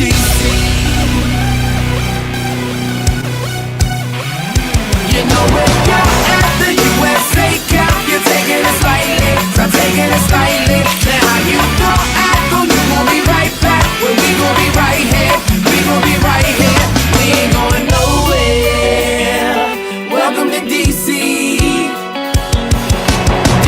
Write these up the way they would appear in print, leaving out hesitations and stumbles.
DC. You know we're out at the USA Cup. You're taking it slightly, I'm taking it slightly. Now how you gon' act, oh you gon' be right back. Well we gon' be right here, we gon' be right here. We ain't going nowhere. Welcome to DC.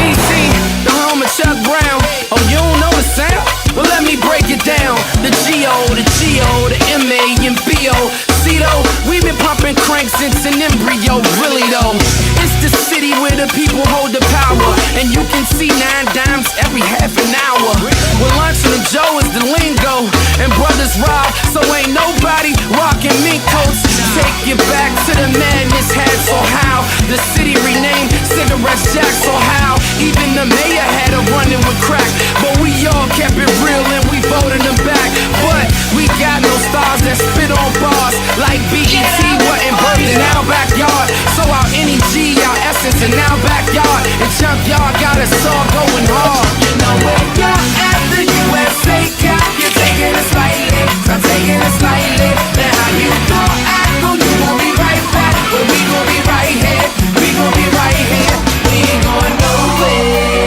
DC, the home of Chuck Brown. Oh you don't know the sound? Well let me break it down. The G-O, the M-A and B-O. See though, we've been pumping crank since an embryo, really though. It's the city where the people hold the power, and you can see 9 dimes every half an hour. Well, lunch and Joe is the lingo, and brothers rob, so ain't nobody rocking mink coats. Take you back to the madness had, so how the city renamed Cigarettes Jack, so how even the mayor had a running with crack, but we all kept it real and we voted them back. But we got no stars that spit on bars like BET wasn't birthed in our backyard. So our NEG, our essence in our backyard, and junkyard got us all going hard. You know we're out at the USA Cup. You're taking it slightly, I'm taking it slightly. Then how you gon' act, oh you gon' be right back. Well we gon' be right here, we gon' be right here. We ain't going nowhere.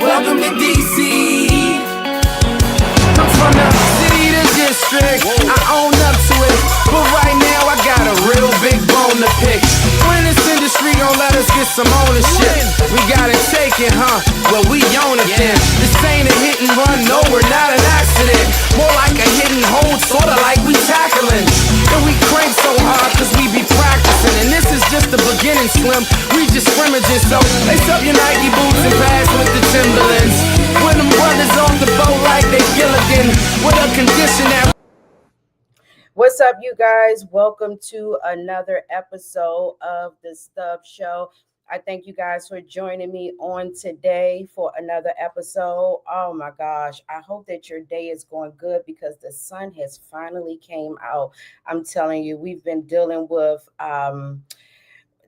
Welcome to DC. I'm from the city to district, I own up to it, but right now I got a real big bone to pick. When this industry gon' let us get some ownership, we gotta take it, huh? Well we own it then. This ain't a hit and run, no we're not an accident. More like a hit and hold, sorta like we tackling. And we crank so hard cause we be practicing. And this is just the beginning, Slim, we just scrimmaging. So lace up your Nike boots and pass with the Timberlands. With them brothers off the boat like they Gilligan, with a condition that. What's up, you guys? Welcome to another episode of the Stubbs Show. I thank you guys for joining me on today for another episode. Oh my gosh, I hope that your day is going good because the sun has finally came out. I'm telling you, we've been dealing with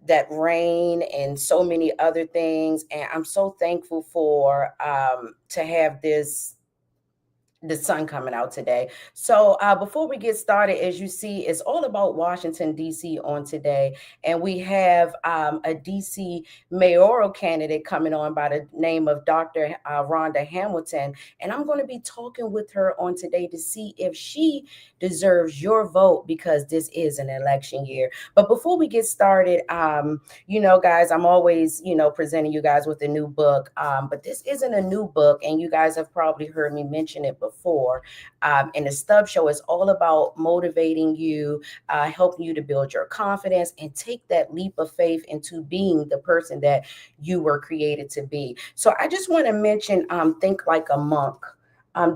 that rain and so many other things, and I'm so thankful for to have the sun coming out today. So before we get started, as you see, it's all about Washington, D.C. on today. And we have a D.C. mayoral candidate coming on by the name of Dr. Rhonda Hamilton. And I'm going to be talking with her on today to see if she deserves your vote because this is an election year. But before we get started, you know, guys, I'm always, presenting you guys with a new book. But this isn't a new book. And you guys have probably heard me mention it before. And the Stubbs Show is all about motivating you, helping you to build your confidence and take that leap of faith into being the person that you were created to be. So I just want to mention Think Like a Monk.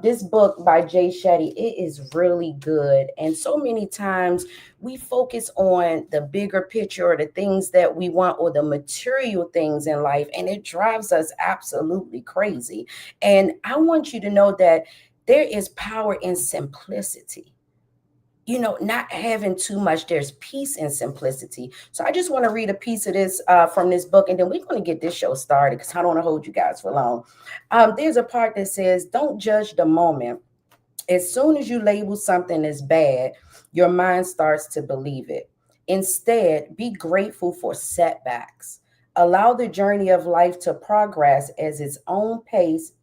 This book by Jay Shetty, it is really good. And so many times we focus on the bigger picture or the things that we want or the material things in life, and it drives us absolutely crazy. And I want you to know that there is power in simplicity. Not having too much. There's peace in simplicity. So I just want to read a piece of this from this book, and then we're going to get this show started because I don't want to hold you guys for long. There's a part that says, don't judge the moment. As soon as you label something as bad, your mind starts to believe it. Instead, be grateful for setbacks. Allow the journey of life to progress at its own pace,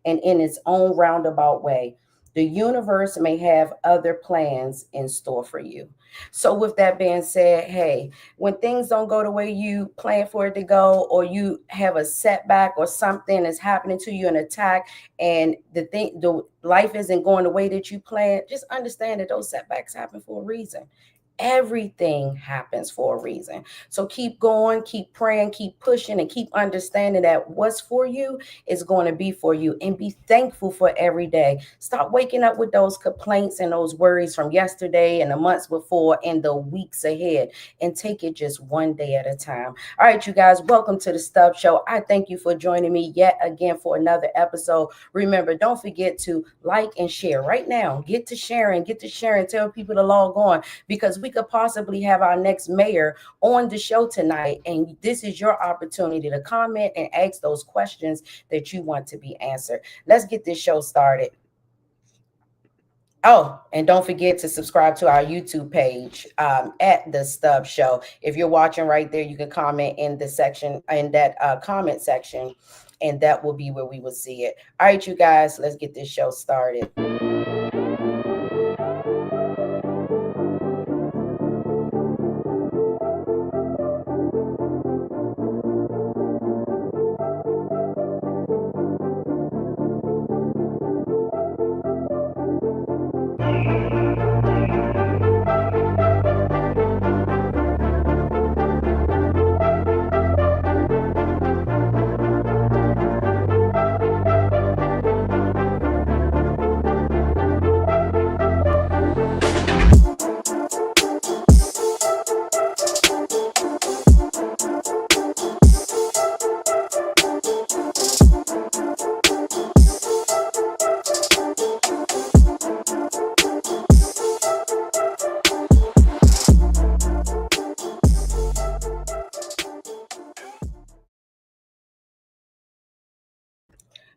and in its own roundabout way. The universe may have other plans in store for you. So with that being said, hey, when things don't go the way you plan for it to go, or you have a setback or something is happening to you, an attack, and the life isn't going the way that you planned, just understand that those setbacks happen for a reason. Everything happens for a reason. So keep going, keep praying, keep pushing, and keep understanding that what's for you is going to be for you. And be thankful for every day. Stop waking up with those complaints and those worries from yesterday and the months before and the weeks ahead, and take it just one day at a time. All right, you guys, welcome to the Stubbs Show. I thank you for joining me yet again for another episode. Remember, don't forget to like and share right now. Get to sharing, tell people to log on, because we could possibly have our next mayor on the show tonight. And this is your opportunity to comment and ask those questions that you want to be answered. Let's get this show started. Oh, and don't forget to subscribe to our YouTube page at the Stubbs Show. If you're watching right there, you can comment in the section, in that comment section, and that will be where we will see it. All right, you guys, let's get this show started.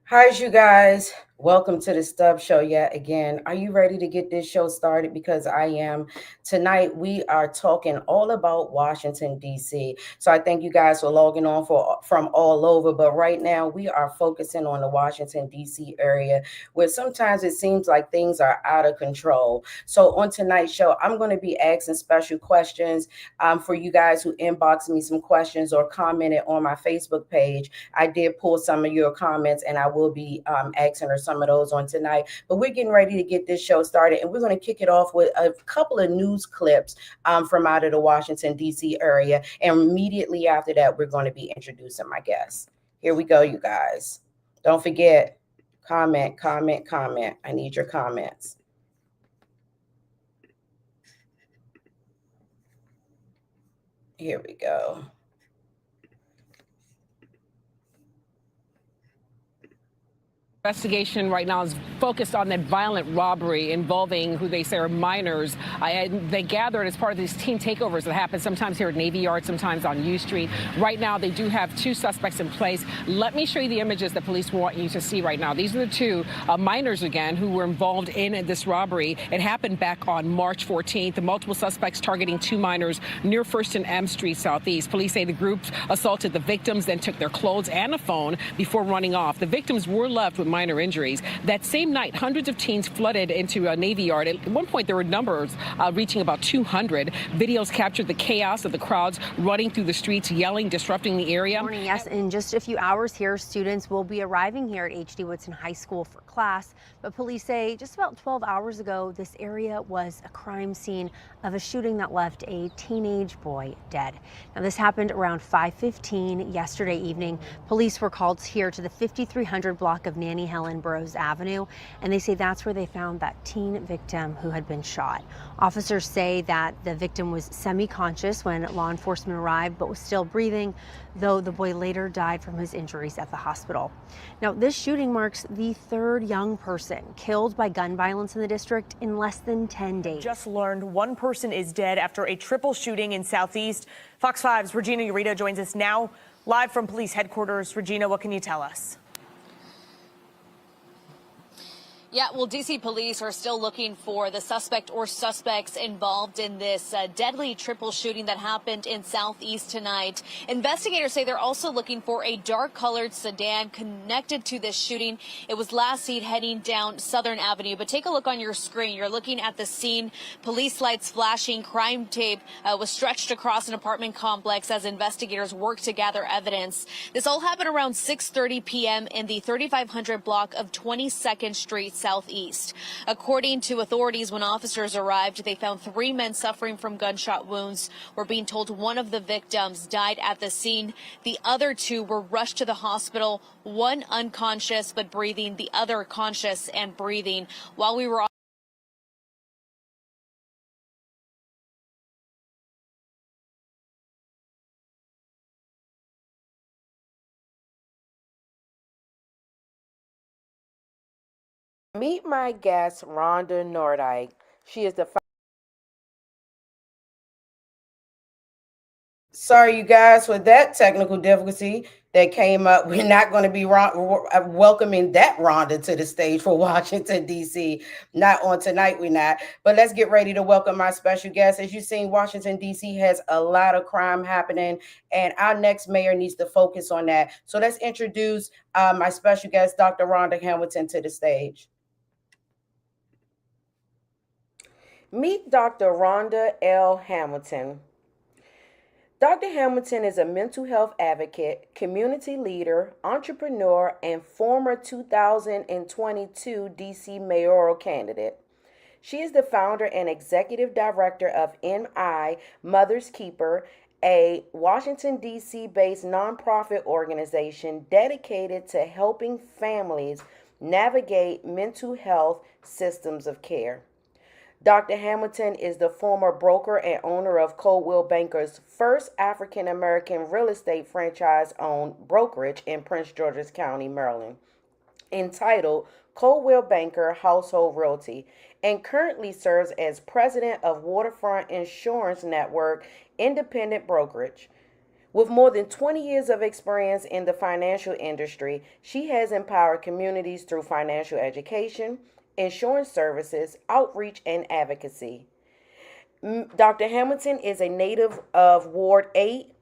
Hi, you guys. Welcome to the Stubbs Show yet again. Are you ready to get this show started? Because I am. Tonight, we are talking all about Washington, D.C. So I thank you guys for logging on from all over. But right now, we are focusing on the Washington, D.C. area where sometimes it seems like things are out of control. So on tonight's show, I'm going to be asking special questions for you guys who inboxed me some questions or commented on my Facebook page. I did pull some of your comments and I will be asking her some of those on tonight. But we're getting ready to get this show started, and we're going to kick it off with a couple of news clips from out of the Washington, D.C. area. And immediately after that, we're going to be introducing my guests. Here we go, you guys. Don't forget, comment, comment, comment. I need your comments. Here we go. Investigation right now is focused on that violent robbery involving who they say are minors. They gathered as part of these teen takeovers that happen sometimes here at Navy Yard, sometimes on U Street. Right now, they do have two suspects in place. Let me show you the images that police want you to see right now. These are the two minors, again, who were involved in this robbery. It happened back on March 14th. The multiple suspects targeting two minors near 1st and M Street Southeast. Police say the group assaulted the victims, then took their clothes and a phone before running off. The victims were left with minor injuries. That same night, hundreds of teens flooded into a Navy Yard. At one point, there were numbers reaching about 200. Videos captured the chaos of the crowds running through the streets, yelling, disrupting the area. Morning, yes, in just a few hours here, students will be arriving here at H.D. Woodson High School for class. But police say just about 12 hours ago, this area was a crime scene of a shooting that left a teenage boy dead. Now, this happened around 5:15 yesterday evening. Police were called here to the 5300 block of Nanny Helen Burroughs Avenue, and they say that's where they found that teen victim who had been shot. Officers say that the victim was semi-conscious when law enforcement arrived, but was still breathing, though the boy later died from his injuries at the hospital. Now, this shooting marks the third young person killed by gun violence in the district in less than 10 days. Just learned one person is dead after a triple shooting in Southeast. Fox 5's Regina Urita joins us now live from police headquarters. Regina, what can you tell us? Yeah, well, D.C. police are still looking for the suspect or suspects involved in this deadly triple shooting that happened in Southeast tonight. Investigators say they're also looking for a dark-colored sedan connected to this shooting. It was last seen heading down Southern Avenue. But take a look on your screen. You're looking at the scene. Police lights flashing. Crime tape was stretched across an apartment complex as investigators work to gather evidence. This all happened around 6:30 p.m. in the 3500 block of 22nd Street Southeast. According to authorities, when officers arrived, they found three men suffering from gunshot wounds. We're being told one of the victims died at the scene. The other two were rushed to the hospital, one unconscious but breathing, the other conscious and breathing. While we were Meet my guest, Rhonda Nordyke. She is the Sorry, you guys, for that technical difficulty. that came up. We're not going to be welcoming that Rhonda to the stage for Washington, D.C. Not on tonight, we're not. But let's get ready to welcome my special guest. As you've seen, Washington, D.C. has a lot of crime happening, and our next mayor needs to focus on that. So let's introduce my special guest, Dr. Rhonda Hamilton, to the stage. Meet Dr. Rhonda L. Hamilton. Dr. Hamilton is a mental health advocate, community leader, entrepreneur, and former 2022 DC mayoral candidate. She is the founder and executive director of MI Mother's Keeper, a Washington, D.C. based nonprofit organization dedicated to helping families navigate mental health systems of care. Dr. Hamilton is the former broker and owner of Coldwell Banker's first African-American real estate franchise-owned brokerage in Prince George's County, Maryland, entitled Coldwell Banker Household Realty, and currently serves as president of Waterfront Insurance Network Independent Brokerage. With more than 20 years of experience in the financial industry, she has empowered communities through financial education, insurance services, outreach, and advocacy. Dr. Hamilton is a native of Ward 8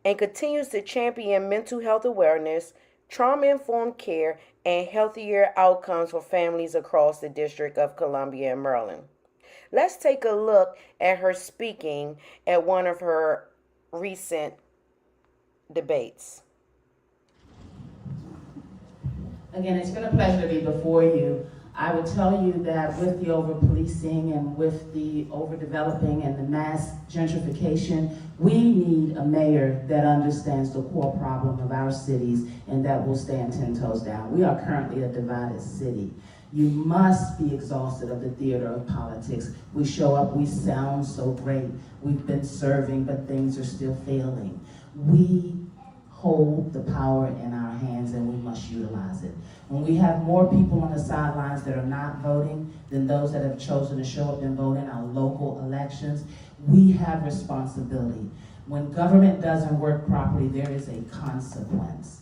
and continues to champion mental health awareness, trauma-informed care, and healthier outcomes for families across the District of Columbia and Maryland. Let's take a look at her speaking at one of her recent debates. Again, it's been a pleasure to be before you. I would tell you that with the over-policing and with the overdeveloping and the mass gentrification, we need a mayor that understands the core problem of our cities and that will stand 10 toes down. We are currently a divided city. You must be exhausted of the theater of politics. We show up, we sound so great. We've been serving, but things are still failing. We hold the power in our hands and we must utilize it. When we have more people on the sidelines that are not voting than those that have chosen to show up and vote in our local elections, we have responsibility. When government doesn't work properly, there is a consequence.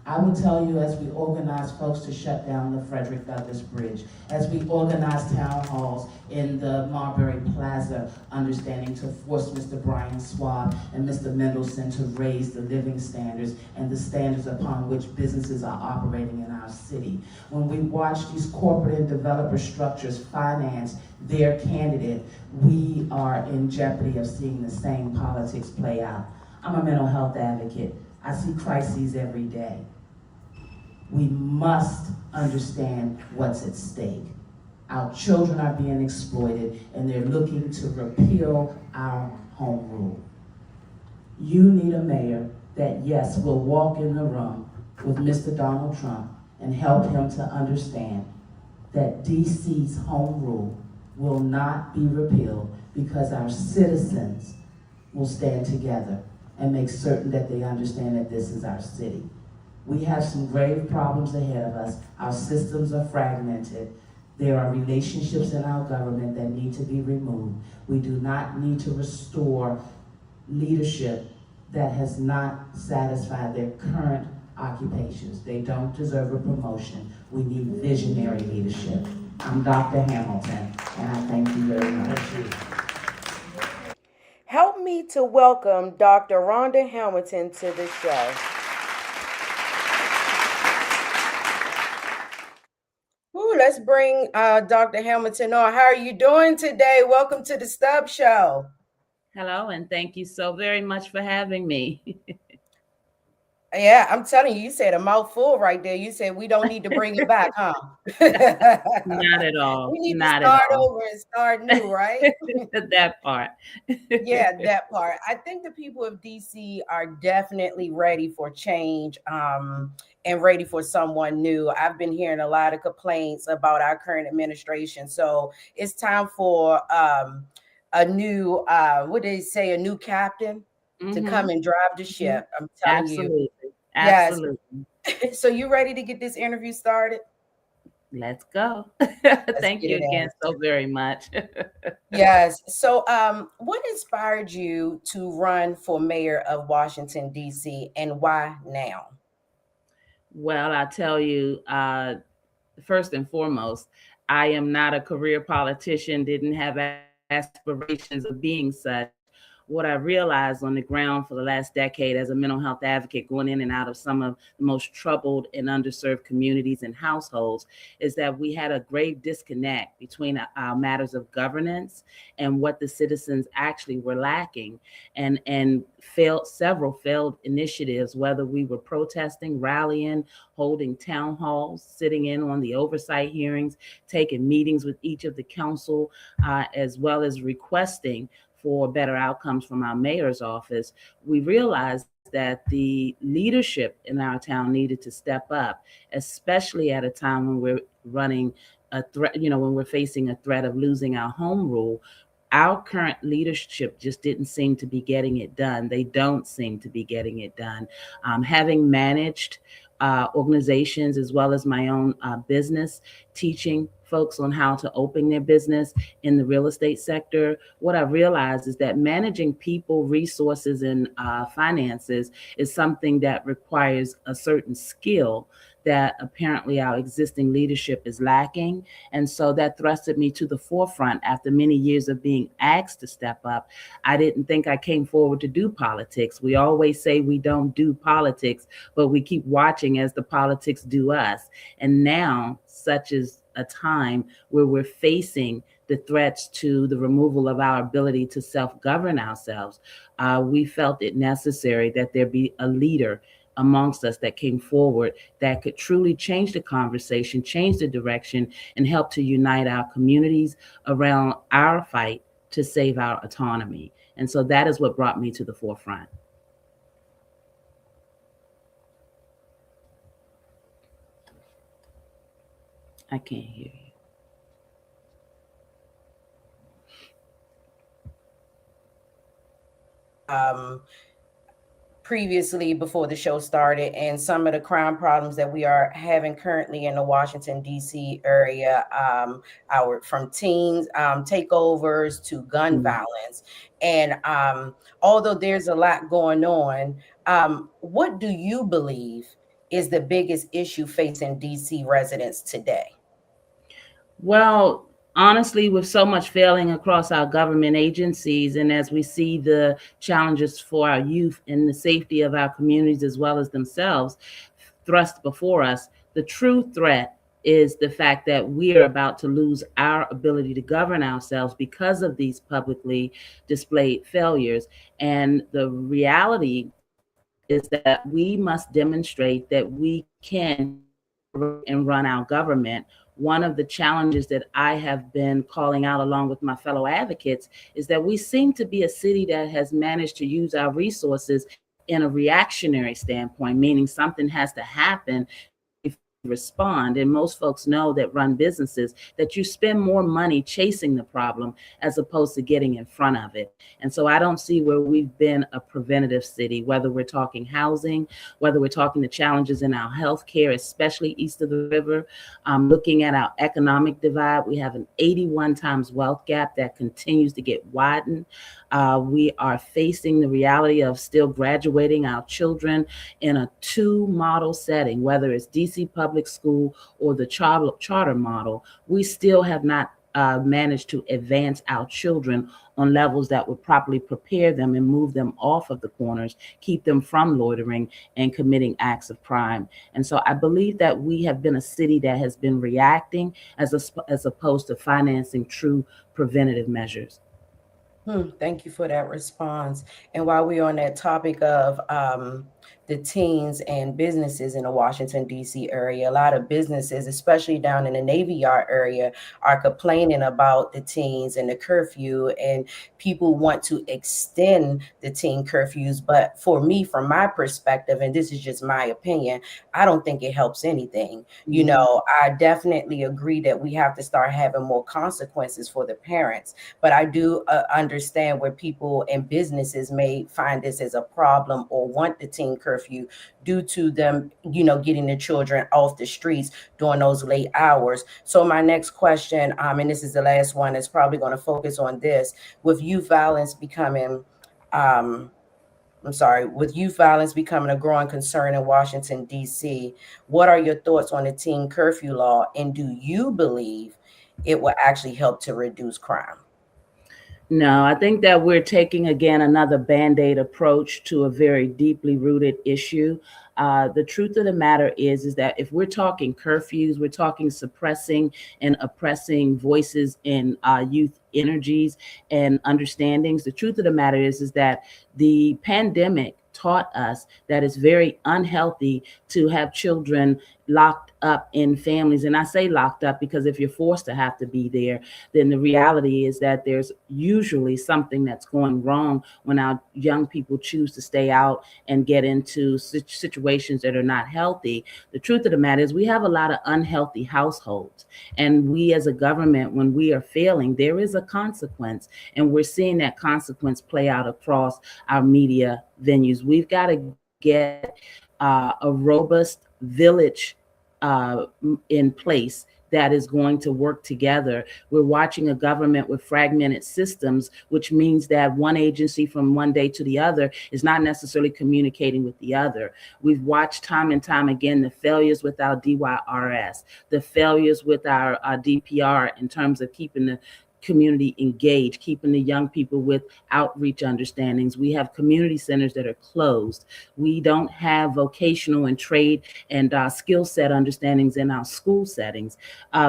I would tell you, as we organize folks to shut down the Frederick Douglass Bridge, as we organize town halls in the Marbury Plaza, understanding to force Mr. Brian Schwab and Mr. Mendelson to raise the living standards and the standards upon which businesses are operating in our city. When we watch these corporate and developer structures finance their candidate, we are in jeopardy of seeing the same politics play out. I'm a mental health advocate. I see crises every day. We must understand what's at stake. Our children are being exploited and they're looking to repeal our home rule. You need a mayor that, yes, will walk in the room with Mr. Donald Trump and help him to understand that DC's home rule will not be repealed because our citizens will stand together and make certain that they understand that this is our city. We have some grave problems ahead of us. Our systems are fragmented. There are relationships in our government that need to be removed. We do not need to restore leadership that has not satisfied their current occupations. They don't deserve a promotion. We need visionary leadership. I'm Dr. Hamilton, and I thank you very much. Help me to welcome Dr. Rhonda Hamilton to the show. Ooh, let's bring Dr. Hamilton on. How are you doing today? Welcome to the Stubbs Show. Hello, and thank you so very much for having me. Yeah, I'm telling you, you said a mouthful right there. You said we don't need to bring it back, huh? Not at all. We need Not to start at all. over and start new, right? That part. Yeah, that part. I think the people of DC are definitely ready for change and ready for someone new. I've been hearing a lot of complaints about our current administration. So it's time for a new, what did they say, a new captain to come and drive the ship. I'm telling Absolutely. you. Absolutely. Yes. So you ready to get this interview started? Let's go. Let's Thank get you it again in. so very much. Yes. So what inspired you to run for mayor of Washington, D.C., and why now? Well, I tell you, first and foremost, I am not a career politician, didn't have aspirations of being such. What I realized on the ground for the last decade as a mental health advocate, going in and out of some of the most troubled and underserved communities and households, is that we had a grave disconnect between our matters of governance and what the citizens actually were lacking, and several failed initiatives, whether we were protesting, rallying, holding town halls, sitting in on the oversight hearings, taking meetings with each of the council, as well as requesting for better outcomes from our mayor's office. We realized that the leadership in our town needed to step up, especially at a time when we're running a threat, when we're facing a threat of losing our home rule. Our current leadership just didn't seem to be getting it done. They don't seem to be getting it done. Having managed organizations as well as my own business, teaching folks on how to open their business in the real estate sector, what I realized is that managing people, resources, and finances is something that requires a certain skill that apparently our existing leadership is lacking. And so that thrusted me to the forefront after many years of being asked to step up. I didn't think I came forward to do politics. We always say we don't do politics, but we keep watching as the politics do us. And now, such is a time where we're facing the threats to the removal of our ability to self-govern ourselves, we felt it necessary that there be a leader amongst us that came forward that could truly change the conversation, change the direction, and help to unite our communities around our fight to save our autonomy. And so that is what brought me to the forefront. I can't hear you. Previously before the show started, and some of the crime problems that we are having currently in the Washington D.C. area, our from teens takeovers to gun violence, and although there's a lot going on, what do you believe is the biggest issue facing D.C. residents today? Well, honestly, with so much failing across our government agencies, and as we see the challenges for our youth and the safety of our communities as well as themselves thrust before us, the true threat is the fact that we are about to lose our ability to govern ourselves because of these publicly displayed failures. And the reality is that we must demonstrate that we can and run our government. One of the challenges that I have been calling out along with my fellow advocates is that we seem to be a city that has managed to use our resources in a reactionary standpoint, meaning something has to happen respond. And most folks know that run businesses that you spend more money chasing the problem as opposed to getting in front of it. And so I don't see where we've been a preventative city, whether we're talking housing, whether we're talking the challenges in our healthcare, especially east of the river, looking at our economic divide. We have an 81 times wealth gap that continues to get widened. We are facing the reality of still graduating our children in a two model setting, whether it's DC public school or the charter model. We still have not managed to advance our children on levels that would properly prepare them and move them off of the corners, keep them from loitering and committing acts of crime. And so I believe that we have been a city that has been reacting as opposed to financing true preventative measures. Thank you for that response. And while we're on that topic of the teens and businesses in the Washington, D.C. area, a lot of businesses, especially down in the Navy Yard area, are complaining about the teens and the curfew, and people want to extend the teen curfews. But for me, from my perspective, and this is just my opinion, I don't think it helps anything. You know, I definitely agree that we have to start having more consequences for the parents. But I do understand where people and businesses may find this as a problem or want the teen curfew due to them, getting the children off the streets during those late hours. So my next question, and this is the last one, is probably going to focus on this. With youth violence becoming with youth violence becoming a growing concern in Washington, D.C., what are your thoughts on the teen curfew law? And do you believe it will actually help to reduce crime? No, I think that we're taking again another band-aid approach to a very deeply rooted issue. The truth of the matter is that if we're talking curfews, we're talking suppressing and oppressing voices in youth energies and understandings. The truth of the matter is that the pandemic taught us that it's very unhealthy to have children locked up in families. And I say locked up because if you're forced to have to be there, then the reality is that there's usually something that's going wrong when our young people choose to stay out and get into situations that are not healthy. The truth of the matter is we have a lot of unhealthy households. And we as a government, when we are failing, there is a consequence. And we're seeing that consequence play out across our media venues. We've got to get a robust village in place that is going to work together. We're watching a government with fragmented systems, which means that one agency from one day to the other is not necessarily communicating with the other. We've watched time and time again the failures with our DYRS, the failures with our DPR in terms of keeping the community engaged, keeping the young people with outreach understandings. We have community centers that are closed. We don't have vocational and trade and skill set understandings in our school settings.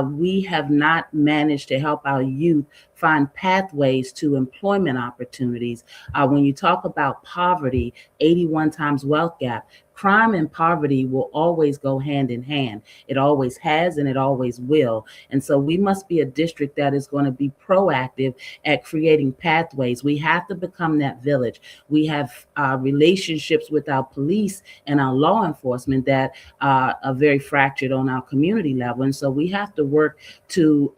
We have not managed to help our youth find pathways to employment opportunities. When you talk about poverty, 81 times wealth gap, crime and poverty will always go hand in hand. It always has and it always will. And so we must be a district that is going to be proactive at creating pathways. We have to become that village. We have relationships with our police and our law enforcement that are very fractured on our community level. And so we have to work to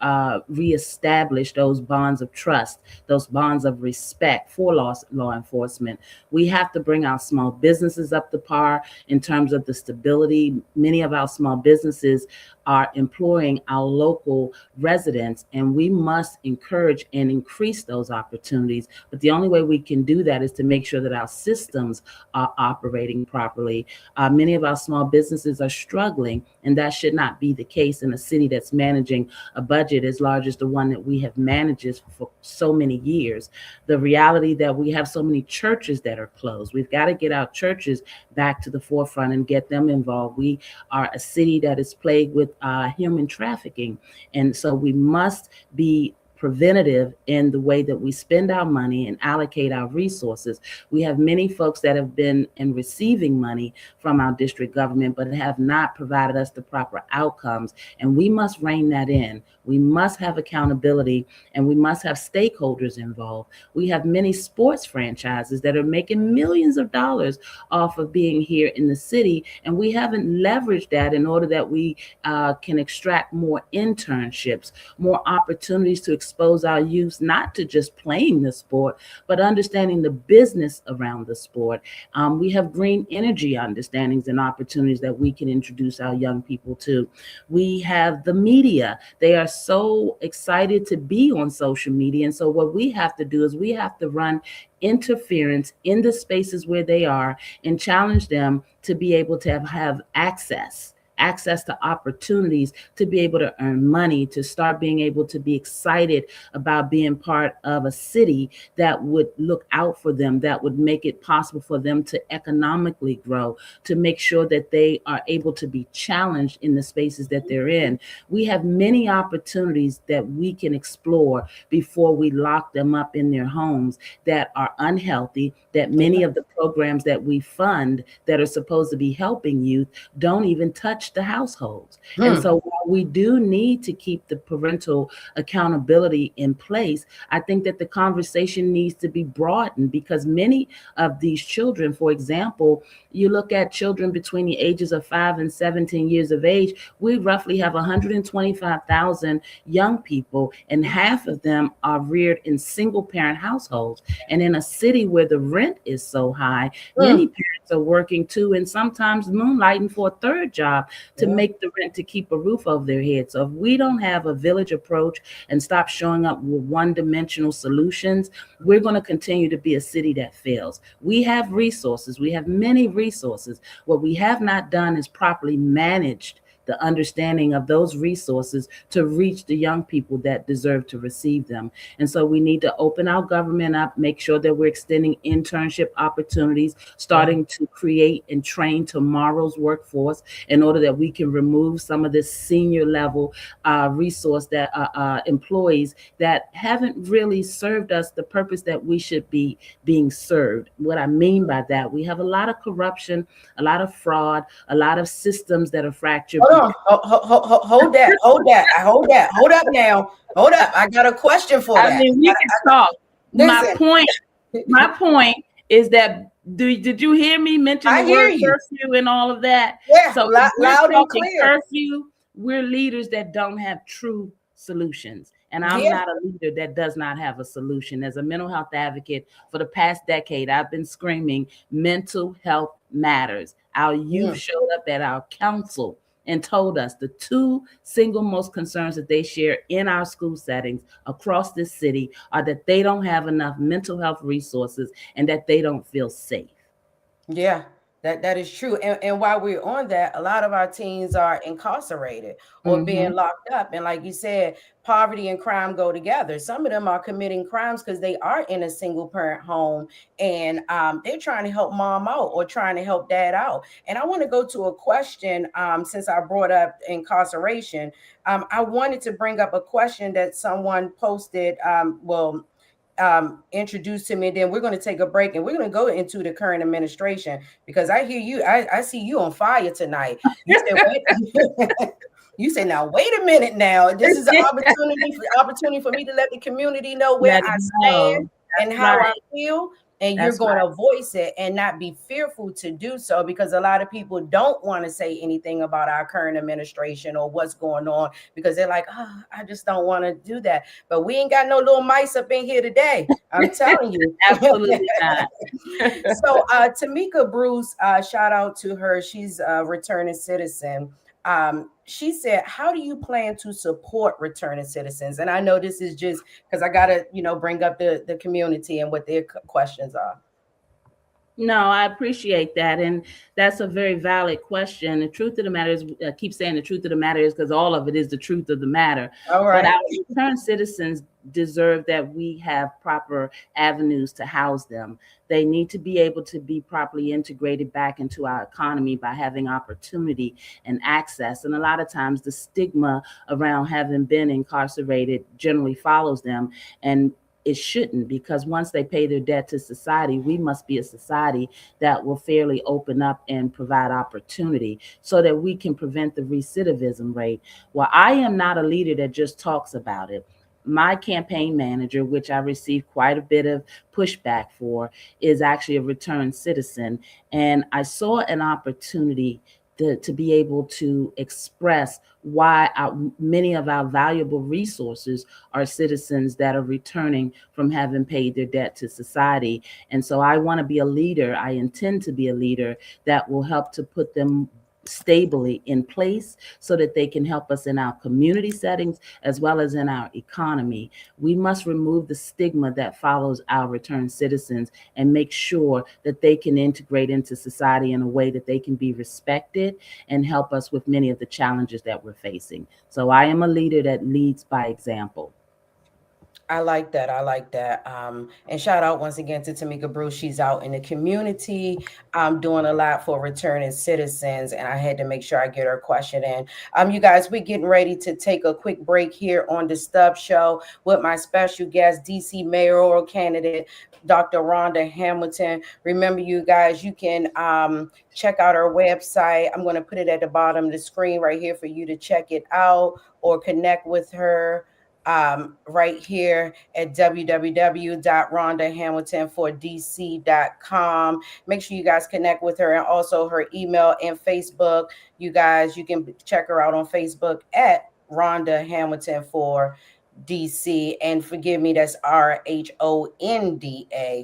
reestablish those bonds of trust, those bonds of respect for law enforcement. We have to bring our small businesses up to par in terms of the stability. Many of our small businesses are employing our local residents, and we must encourage and increase those opportunities. But the only way we can do that is to make sure that our systems are operating properly. Many of our small businesses are struggling, and that should not be the case in a city that's managing a budget as large as the one that we have managed for so many years. The reality that we have so many churches that are closed. We've got to get our churches back to the forefront and get them involved. We are a city that is plagued with human trafficking. And so we must be preventative in the way that we spend our money and allocate our resources. We have many folks that have been in receiving money from our district government, but have not provided us the proper outcomes. And we must rein that in. We must have accountability, and we must have stakeholders involved. We have many sports franchises that are making millions of dollars off of being here in the city, and we haven't leveraged that in order that we can extract more internships, more opportunities to expose our youth not to just playing the sport, but understanding the business around the sport. We have green energy understandings and opportunities that we can introduce our young people to. We have the media. They are so excited to be on social media. And so what we have to do is we have to run interference in the spaces where they are and challenge them to be able to have access to opportunities, to be able to earn money, to start being able to be excited about being part of a city that would look out for them, that would make it possible for them to economically grow, to make sure that they are able to be challenged in the spaces that they're in. We have many opportunities that we can explore before we lock them up in their homes that are unhealthy, that many of the programs that we fund that are supposed to be helping youth don't even touch the households. And so while we do need to keep the parental accountability in place, I think that the conversation needs to be broadened, because many of these children, for example, you look at children between the ages of 5 and 17 years of age, we roughly have 125,000 young people, and half of them are reared in single parent households. And in a city where the rent is so high, many parents are working too, and sometimes moonlighting for a third job to make the rent to keep a roof over above their heads. So if we don't have a village approach and stop showing up with one-dimensional solutions, we're going to continue to be a city that fails. We have resources. We have many resources. What we have not done is properly managed the understanding of those resources to reach the young people that deserve to receive them. And so we need to open our government up, make sure that we're extending internship opportunities, starting to create and train tomorrow's workforce in order that we can remove some of this senior level resource that employees that haven't really served us the purpose that we should be being served. What I mean by that, we have a lot of corruption, a lot of fraud, a lot of systems that are fractured. Hold on, hold up now. Hold up. I got a question for that. I mean, we can talk. My point is that did you hear me mention the word curfew and all of that? Yeah, so loud and clear. Curfew, we're leaders that don't have true solutions. And I'm not a leader that does not have a solution. As a mental health advocate for the past decade, I've been screaming mental health matters. Our youth showed up at our council and told us the two single most concerns that they share in our school settings across this city are that they don't have enough mental health resources and that they don't feel safe. Yeah, that is true. And while we're on that, a lot of our teens are incarcerated or being locked up. And like you said, poverty and crime go together. Some of them are committing crimes because they are in a single parent home and they're trying to help mom out or trying to help dad out. And I want to go to a question since I brought up incarceration. I wanted to bring up a question that someone posted. Introduced to me. Then we're going to take a break and we're going to go into the current administration because I hear you. I see you on fire tonight. You said, wait. You say, now wait a minute. Now this is an opportunity for me to let the community know where I stand and how I feel. And you're going to voice it and not be fearful to do so, because a lot of people don't want to say anything about our current administration or what's going on because they're like, oh, I just don't want to do that. But we ain't got no little mice up in here today. I'm telling you. Absolutely not. So Tamika Bruce, shout out to her. She's a returning citizen. She said, how do you plan to support returning citizens? And I know this is just because I got to, bring up the community and what their questions are. No, I appreciate that. And that's a very valid question. The truth of the matter is, I keep saying the truth of the matter is because all of it is the truth of the matter. All right. But our returned citizens deserve that we have proper avenues to house them. They need to be able to be properly integrated back into our economy by having opportunity and access. And a lot of times the stigma around having been incarcerated generally follows them. And it shouldn't, because once they pay their debt to society, we must be a society that will fairly open up and provide opportunity so that we can prevent the recidivism rate. Well, I am not a leader that just talks about it. My campaign manager, which I received quite a bit of pushback for, is actually a returned citizen. And I saw an opportunity to be able to express why many of our valuable resources are citizens that are returning from having paid their debt to society. And so I want to be a leader. I intend to be a leader that will help to put them stably in place so that they can help us in our community settings as well as in our economy. We must remove the stigma that follows our returned citizens and make sure that they can integrate into society in a way that they can be respected and help us with many of the challenges that we're facing. So I am a leader that leads by example. I like that. And shout out once again to Tamika Bruce. She's out in the community doing a lot for returning citizens. And I had to make sure I get her question in. You guys, we're getting ready to take a quick break here on the Stubbs Show with my special guest, DC mayoral candidate, Dr. Rhonda Hamilton. Remember, you guys, you can check out our website. I'm going to put it at the bottom of the screen right here for you to check it out or connect with her. Right here at www.rhondahamiltonfordc.com. Make sure you guys connect with her and also her email and Facebook. You guys, you can check her out on Facebook at Rhonda Hamilton for DC, and forgive me, that's Rhonda.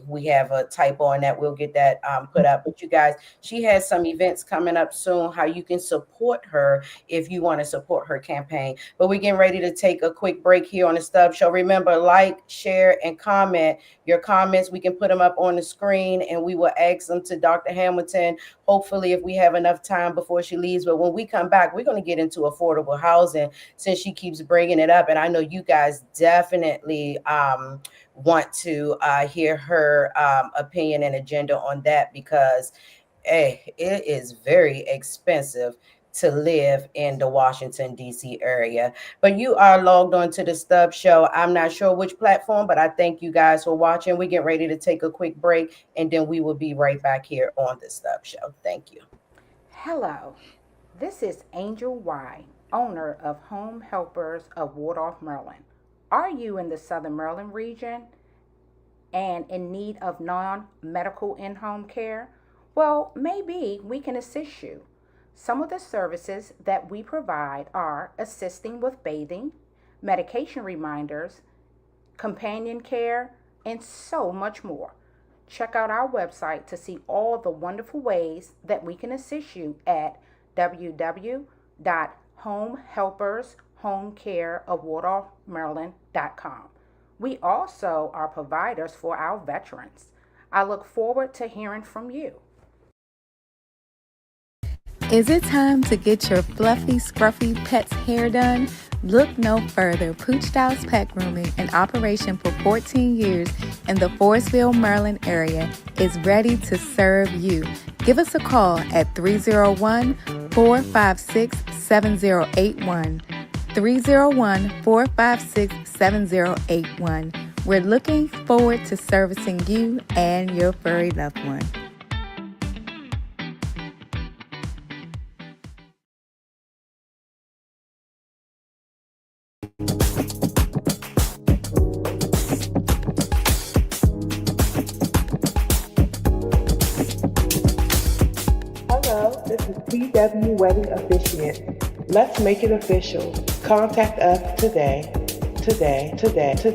We have a typo on that. We'll get that put up. But you guys, she has some events coming up soon, how you can support her if you want to support her campaign. But we're getting ready to take a quick break here on the Stubbs Show. Remember, like, share, and comment. Your comments, we can put them up on the screen, and we will ask them to Dr. Hamilton, hopefully if we have enough time before she leaves. But when we come back, we're going to get into affordable housing, since she keeps bringing it up. And I know you guys definitely want to hear her opinion and agenda on that, because it is very expensive to live in the Washington, D.C. area. But you are logged on to the Stubbs Show. I'm not sure which platform, but I thank you guys for watching. We get ready to take a quick break, and then we will be right back here on the Stubbs Show. Thank you. Hello, this is Angel Y, owner of Home Helpers of Waldorf, Maryland. Are you in the Southern Maryland region and in need of non-medical in-home care? Well, maybe we can assist you. Some of the services that we provide are assisting with bathing, medication reminders, companion care, and so much more. Check out our website to see all the wonderful ways that we can assist you at www.homehelpershomecareofwaldorfmaryland.com. We also are providers for our veterans. I look forward to hearing from you. Is it time to get your fluffy, scruffy pet's hair done? Look no further. Pooch Styles Pet Grooming, in operation for 14 years in the Forestville, Maryland area, is ready to serve you. Give us a call at 301-456-7081. 301-456-7081. We're looking forward to servicing you and your furry loved one. This is PW Wedding Officiant. Let's make it official. Contact us today. Today. Contact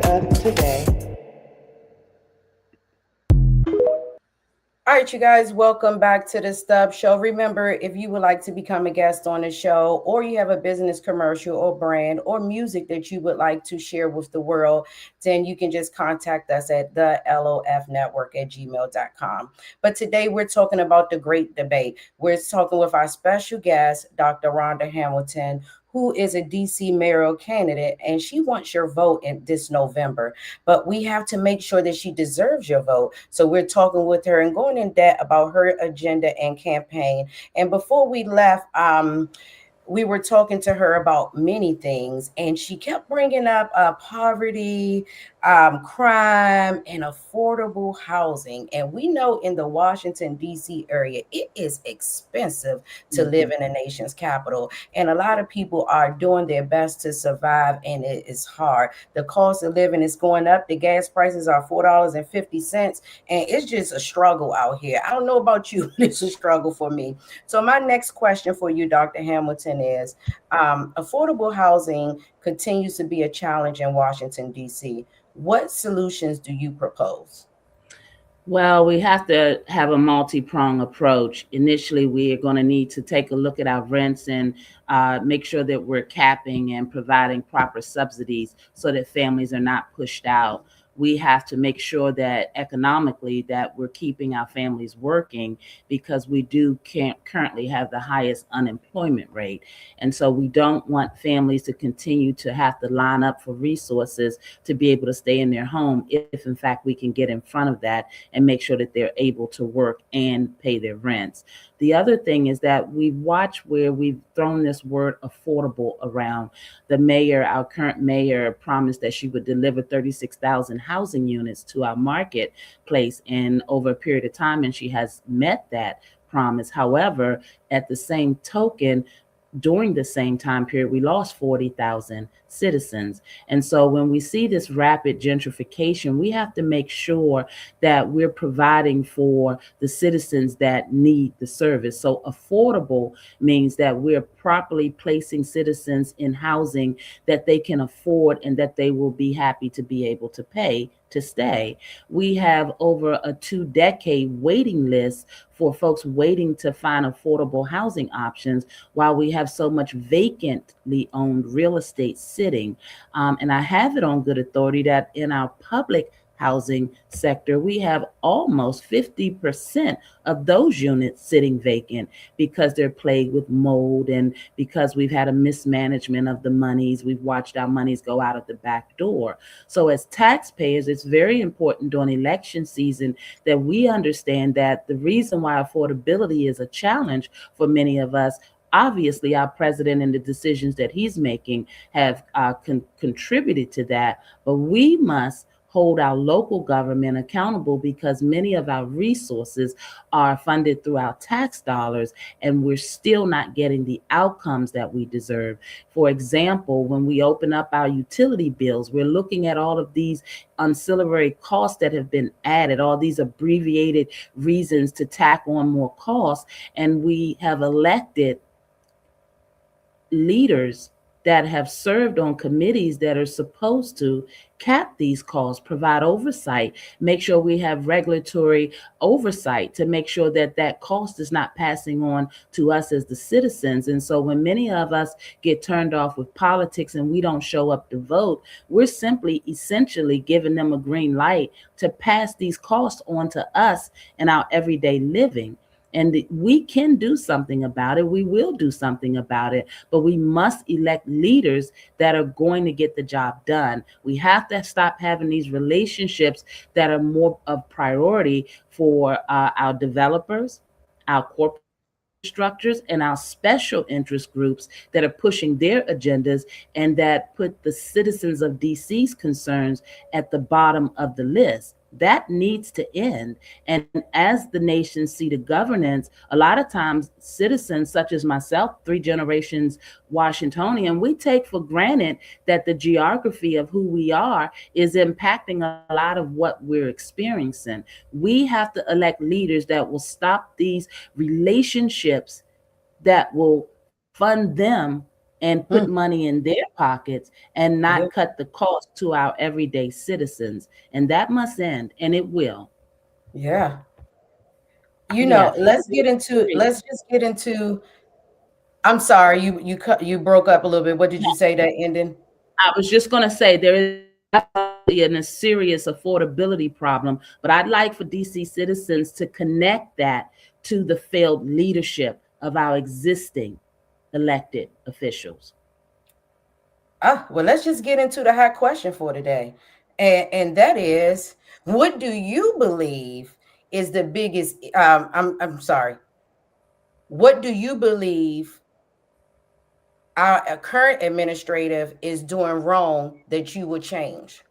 us today. All right, you guys, welcome back to the Stubbs Show. Remember, if you would like to become a guest on the show, or you have a business, commercial, or brand, or music that you would like to share with the world, then you can just contact us at thelofnetwork@gmail.com. But today we're talking about the great debate. We're talking with our special guest, Dr. Rhonda Hamilton, who is a DC mayoral candidate, and she wants your vote in this November. But we have to make sure that she deserves your vote. So we're talking with her and going in depth about her agenda and campaign. And before we left, we were talking to her about many things, and she kept bringing up poverty, crime, and affordable housing. And we know in the Washington, D.C. area, it is expensive to live in the nation's capital. And a lot of people are doing their best to survive, and it is hard. The cost of living is going up. The gas prices are $4.50, and it's just a struggle out here. I don't know about you, but it's a struggle for me. So my next question for you, Dr. Hamilton, is affordable housing continues to be a challenge in Washington, D.C. What solutions do you propose? Well, we have to have a multi-pronged approach. Initially, we are going to need to take a look at our rents and make sure that we're capping and providing proper subsidies so that families are not pushed out. We have to make sure that economically that we're keeping our families working, because we can't currently have the highest unemployment rate. And so we don't want families to continue to have to line up for resources to be able to stay in their home, if in fact we can get in front of that and make sure that they're able to work and pay their rents. The other thing is that we watch where we've thrown this word affordable around. The mayor, our current mayor, promised that she would deliver 36,000 housing units to our marketplace in over a period of time, and she has met that promise. However, at the same token, during the same time period, we lost 40,000 citizens. And so when we see this rapid gentrification, we have to make sure that we're providing for the citizens that need the service. So affordable means that we're properly placing citizens in housing that they can afford and that they will be happy to be able to pay to stay. We have over a 2-decade waiting list for folks waiting to find affordable housing options while we have so much vacantly owned real estate sitting. And I have it on good authority that in our public housing sector, we have almost 50% of those units sitting vacant because they're plagued with mold and because we've had a mismanagement of the monies. We've watched our monies go out of the back door. So as taxpayers, it's very important during election season that we understand that the reason why affordability is a challenge for many of us, obviously our president and the decisions that he's making have contributed to that, but we must hold our local government accountable because many of our resources are funded through our tax dollars and we're still not getting the outcomes that we deserve. For example, when we open up our utility bills, we're looking at all of these ancillary costs that have been added, all these abbreviated reasons to tack on more costs, and we have elected leaders that have served on committees that are supposed to cap these costs, provide oversight, make sure we have regulatory oversight to make sure that that cost is not passing on to us as the citizens. And so when many of us get turned off with politics and we don't show up to vote, we're simply essentially giving them a green light to pass these costs on to us in our everyday living. And we can do something about it. We will do something about it, but we must elect leaders that are going to get the job done. We have to stop having these relationships that are more of priority for our developers, our corporate structures, and our special interest groups that are pushing their agendas and that put the citizens of DC's concerns at the bottom of the list. That needs to end. And as the nation see the governance, a lot of times citizens such as myself, 3 generations Washingtonian, we take for granted that the geography of who we are is impacting a lot of what we're experiencing. We have to elect leaders that will stop these relationships that will fund them and put money in their pockets and not cut the cost to our everyday citizens. And that must end, and it will. Yeah. You know, Yes. let's just get into I'm sorry, you broke up a little bit. What did you say that ending? I was just going to say there is absolutely a serious affordability problem, but I'd like for DC citizens to connect that to the failed leadership of our existing elected officials. Well, let's just get into the hot question for today. And that is, what do you believe is the biggest I'm sorry. What do you believe our current administrative is doing wrong that you would change?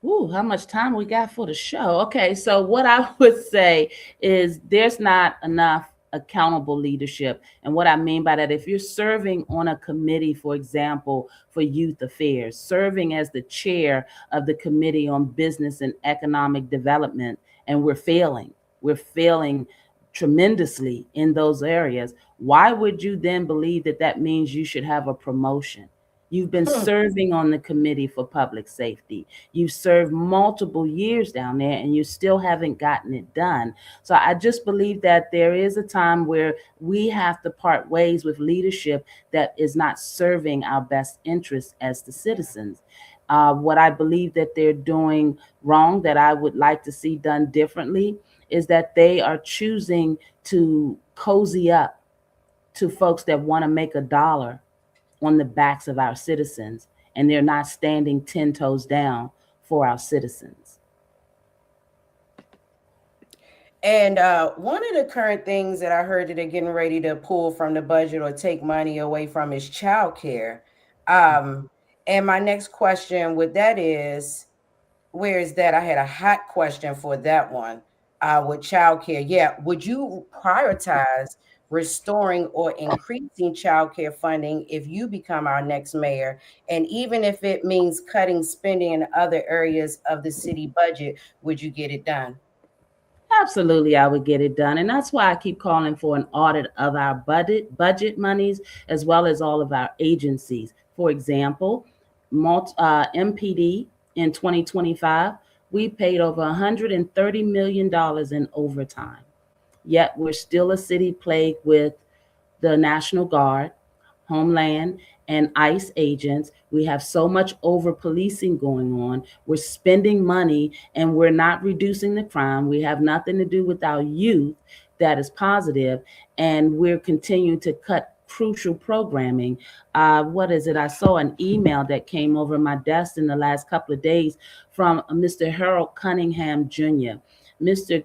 Ooh, how much time we got for the show? Okay, so what I would say is there's not enough accountable leadership. And what I mean by that, if you're serving on a committee, for example, for youth affairs, serving as the chair of the Committee on Business and Economic Development, and we're failing tremendously in those areas, why would you then believe that that means you should have a promotion? You've been serving on the Committee for Public Safety. You've served multiple years down there and you still haven't gotten it done. So I just believe that there is a time where we have to part ways with leadership that is not serving our best interests as the citizens. What I believe that they're doing wrong, that I would like to see done differently, is that they are choosing to cozy up to folks that want to make a dollar on the backs of our citizens, and they're not standing 10 toes down for our citizens. And one of the current things that I heard that they're getting ready to pull from the budget or take money away from is childcare. And my next question with that is, where is that? I had a hot question for that one with childcare. Yeah, would you prioritize restoring or increasing child care funding if you become our next mayor? And even if it means cutting spending in other areas of the city budget, would you get it done? Absolutely, I would get it done. And that's why I keep calling for an audit of our budget monies as well as all of our agencies. For example, MPD in 2025, we paid over $130 million in overtime. Yet we're still a city plagued with the National Guard, Homeland, and ICE agents. We have so much over policing going on. We're spending money and we're not reducing the crime. We have nothing to do with our youth that is positive, and we're continuing to cut crucial programming. What is it? I saw an email that came over my desk in the last couple of days from Mr. Harold Cunningham Jr. Mr.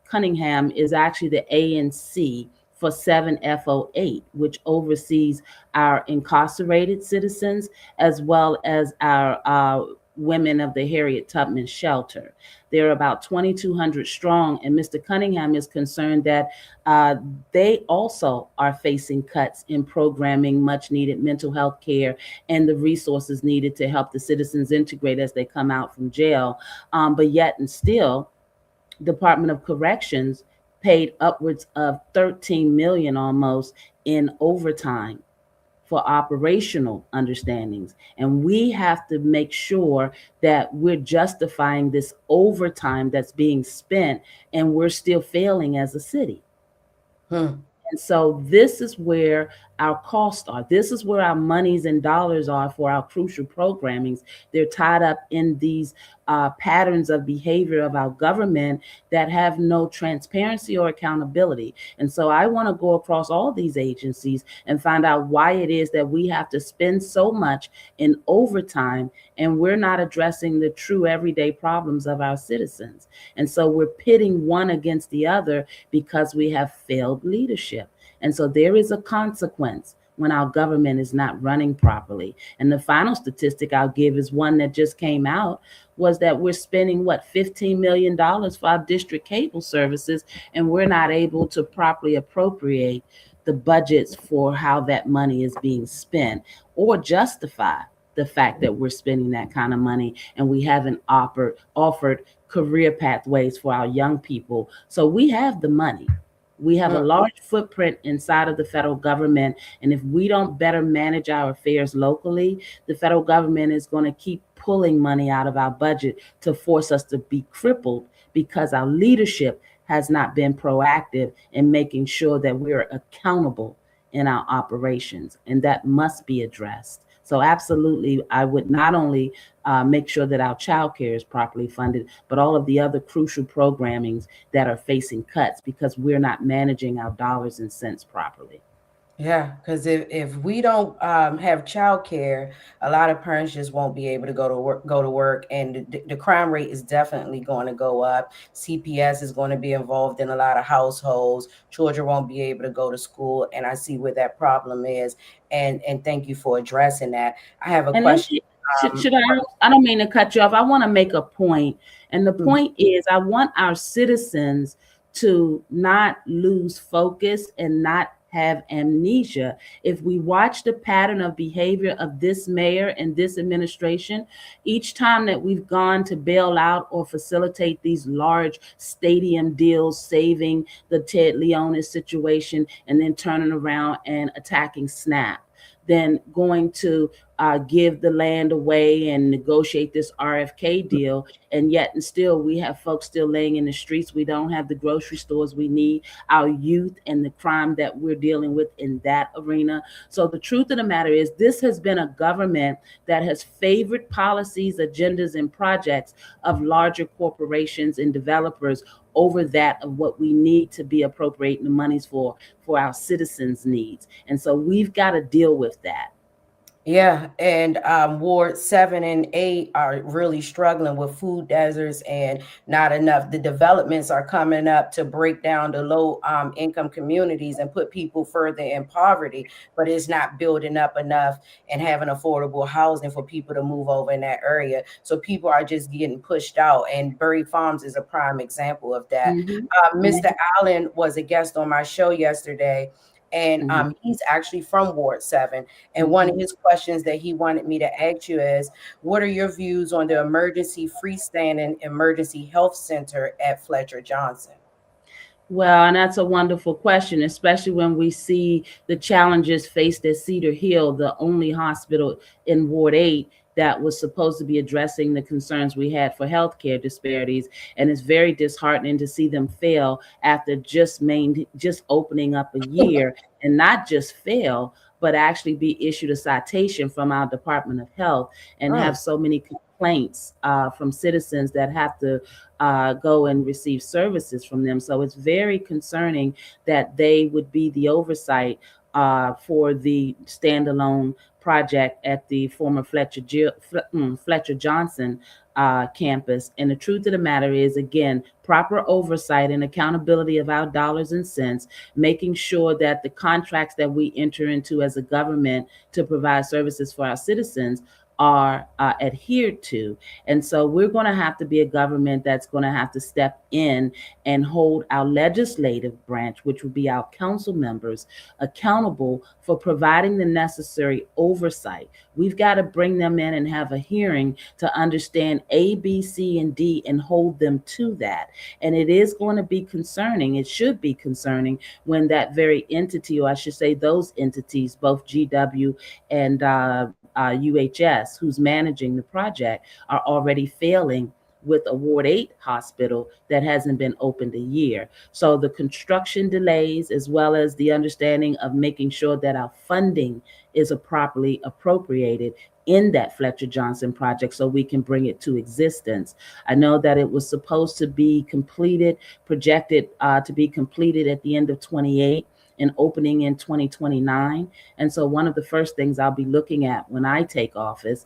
Cunningham is actually the ANC for 7FO8, which oversees our incarcerated citizens as well as our women of the Harriet Tubman shelter. They're about 2,200 strong, and Mr. Cunningham is concerned that they also are facing cuts in programming, much needed mental health care, and the resources needed to help the citizens integrate as they come out from jail. But yet and still, Department of Corrections paid upwards of 13 million almost in overtime for operational understandings. And we have to make sure that we're justifying this overtime that's being spent, and we're still failing as a city. And so this is where our costs are. This is where our monies and dollars are for our crucial programmings. They're tied up in these patterns of behavior of our government that have no transparency or accountability. And so I want to go across all these agencies and find out why it is that we have to spend so much in overtime and we're not addressing the true everyday problems of our citizens. And so we're pitting one against the other because we have failed leadership. And so there is a consequence when our government is not running properly. And the final statistic I'll give is one that just came out, was that we're spending, $15 million for our district cable services, and we're not able to properly appropriate the budgets for how that money is being spent or justify the fact that we're spending that kind of money, and we haven't offered career pathways for our young people. So we have the money. We have a large footprint inside of the federal government, and if we don't better manage our affairs locally, the federal government is going to keep pulling money out of our budget to force us to be crippled because our leadership has not been proactive in making sure that we're accountable in our operations, and that must be addressed. So absolutely, I would not only make sure that our child care is properly funded, but all of the other crucial programmings that are facing cuts because we're not managing our dollars and cents properly. Yeah, because if we don't have childcare, a lot of parents just won't be able to go to work, and the crime rate is definitely going to go up. CPS is going to be involved in a lot of households. Children won't be able to go to school, and I see where that problem is. And thank you for addressing that. I have a question. Should I don't mean to cut you off. I want to make a point, and the point is I want our citizens to not lose focus and not have amnesia. If we watch the pattern of behavior of this mayor and this administration, each time that we've gone to bail out or facilitate these large stadium deals, saving the Ted Leonis situation, and then turning around and attacking SNAP, then going to give the land away and negotiate this RFK deal. And yet and still we have folks still laying in the streets. We don't have the grocery stores we need, our youth and the crime that we're dealing with in that arena. So the truth of the matter is this has been a government that has favored policies, agendas, and projects of larger corporations and developers over that of what we need to be appropriating the monies for our citizens' needs. And so we've got to deal with that. Yeah, and Ward 7 and 8 are really struggling with food deserts and not enough. The developments are coming up to break down the low income communities and put people further in poverty, but it's not building up enough and having affordable housing for people to move over in that area. So people are just getting pushed out, and Bury Farms is a prime example of that. Mm-hmm. Mr. Allen was a guest on my show yesterday, and Mm-hmm. he's actually from Ward 7. And one of Mm-hmm. his questions that he wanted me to ask you is, what are your views on the emergency freestanding emergency health center at Fletcher Johnson? Well, and that's a wonderful question, especially when we see the challenges faced at Cedar Hill, the only hospital in Ward 8 that was supposed to be addressing the concerns we had for healthcare disparities. And it's very disheartening to see them fail after just opening up a year, and not just fail, but actually be issued a citation from our Department of Health and have so many complaints from citizens that have to go and receive services from them. So it's very concerning that they would be the oversight for the standalone project at the former Fletcher Johnson campus. And the truth of the matter is, again, proper oversight and accountability of our dollars and cents, making sure that the contracts that we enter into as a government to provide services for our citizens are adhered to. And so we're going to have to be a government that's going to have to step in and hold our legislative branch, which would be our council members, accountable for providing the necessary oversight. We've got to bring them in and have a hearing to understand A, B, C, and D and hold them to that. And it is going to be concerning. It should be concerning when that very entity, or I should say those entities, both GW and UHS, who's managing the project, are already failing with a Ward 8 hospital that hasn't been opened a year. So the construction delays, as well as the understanding of making sure that our funding is properly appropriated in that Fletcher Johnson project so we can bring it to existence. I know that it was supposed to be completed, projected to be completed at the end of 28 and opening in 2029. And so one of the first things I'll be looking at when I take office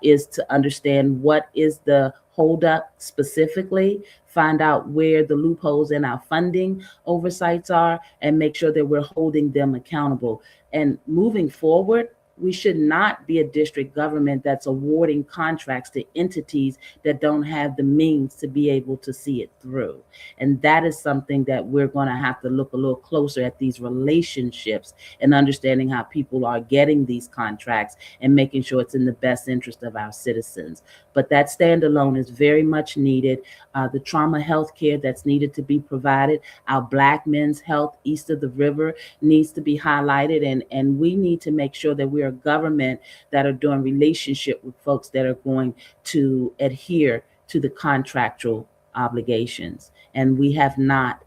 is to understand what is the holdup specifically, find out where the loopholes in our funding oversights are, and make sure that we're holding them accountable. And moving forward, we should not be a district government that's awarding contracts to entities that don't have the means to be able to see it through. And that is something that we're going to have to look a little closer at, these relationships and understanding how people are getting these contracts and making sure it's in the best interest of our citizens. But that standalone is very much needed. The trauma health care that's needed to be provided, our Black men's health east of the river needs to be highlighted. And we need to make sure that we are a government that are doing relationship with folks that are going to adhere to the contractual obligations. And we have not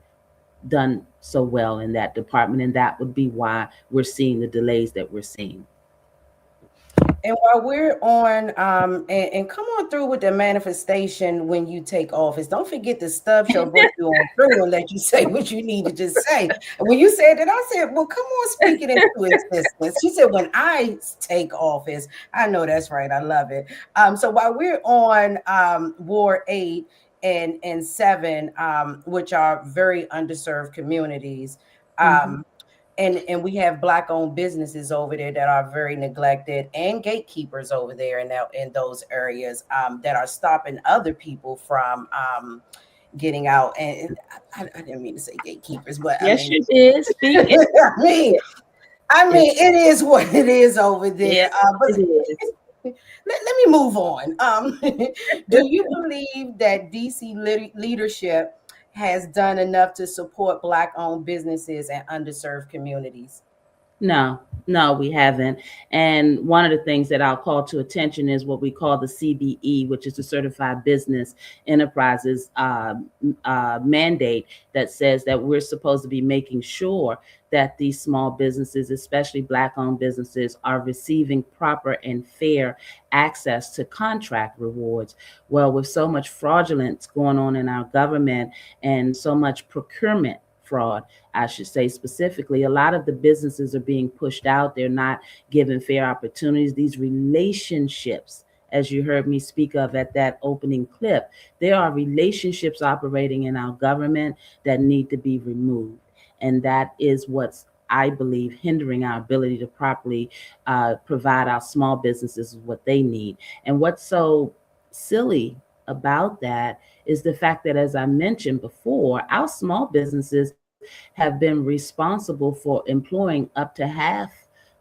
done so well in that department. And that would be why we're seeing the delays that we're seeing. And while we're on, and come on through with the manifestation when you take office. Don't forget the Stubbs show brought you on through and let you say what you needed to say. And when you said that, I said, well, come on, speak it into existence. She said, when I take office, I know that's right. I love it. So while we're on Ward 8 and 7, which are very underserved communities, and we have Black owned businesses over there that are very neglected, and gatekeepers over there in those areas that are stopping other people from getting out. And I didn't mean to say gatekeepers, but yes, you did. Speak it. I mean, it is what it is over there. Yeah, But it is. let me move on. Do you believe that DC leadership has done enough to support Black owned businesses and underserved communities? No, we haven't. And one of the things that I'll call to attention is what we call the CBE, which is the Certified Business Enterprises mandate that says that we're supposed to be making sure that these small businesses, especially Black-owned businesses, are receiving proper and fair access to contract rewards. Well, with so much fraudulence going on in our government and so much procurement fraud, I should say specifically. A lot of the businesses are being pushed out. They're not given fair opportunities. These relationships, as you heard me speak of at that opening clip, there are relationships operating in our government that need to be removed. And that is what's, I believe, hindering our ability to properly provide our small businesses what they need. And what's so silly about that is the fact that, as I mentioned before, our small businesses have been responsible for employing up to half,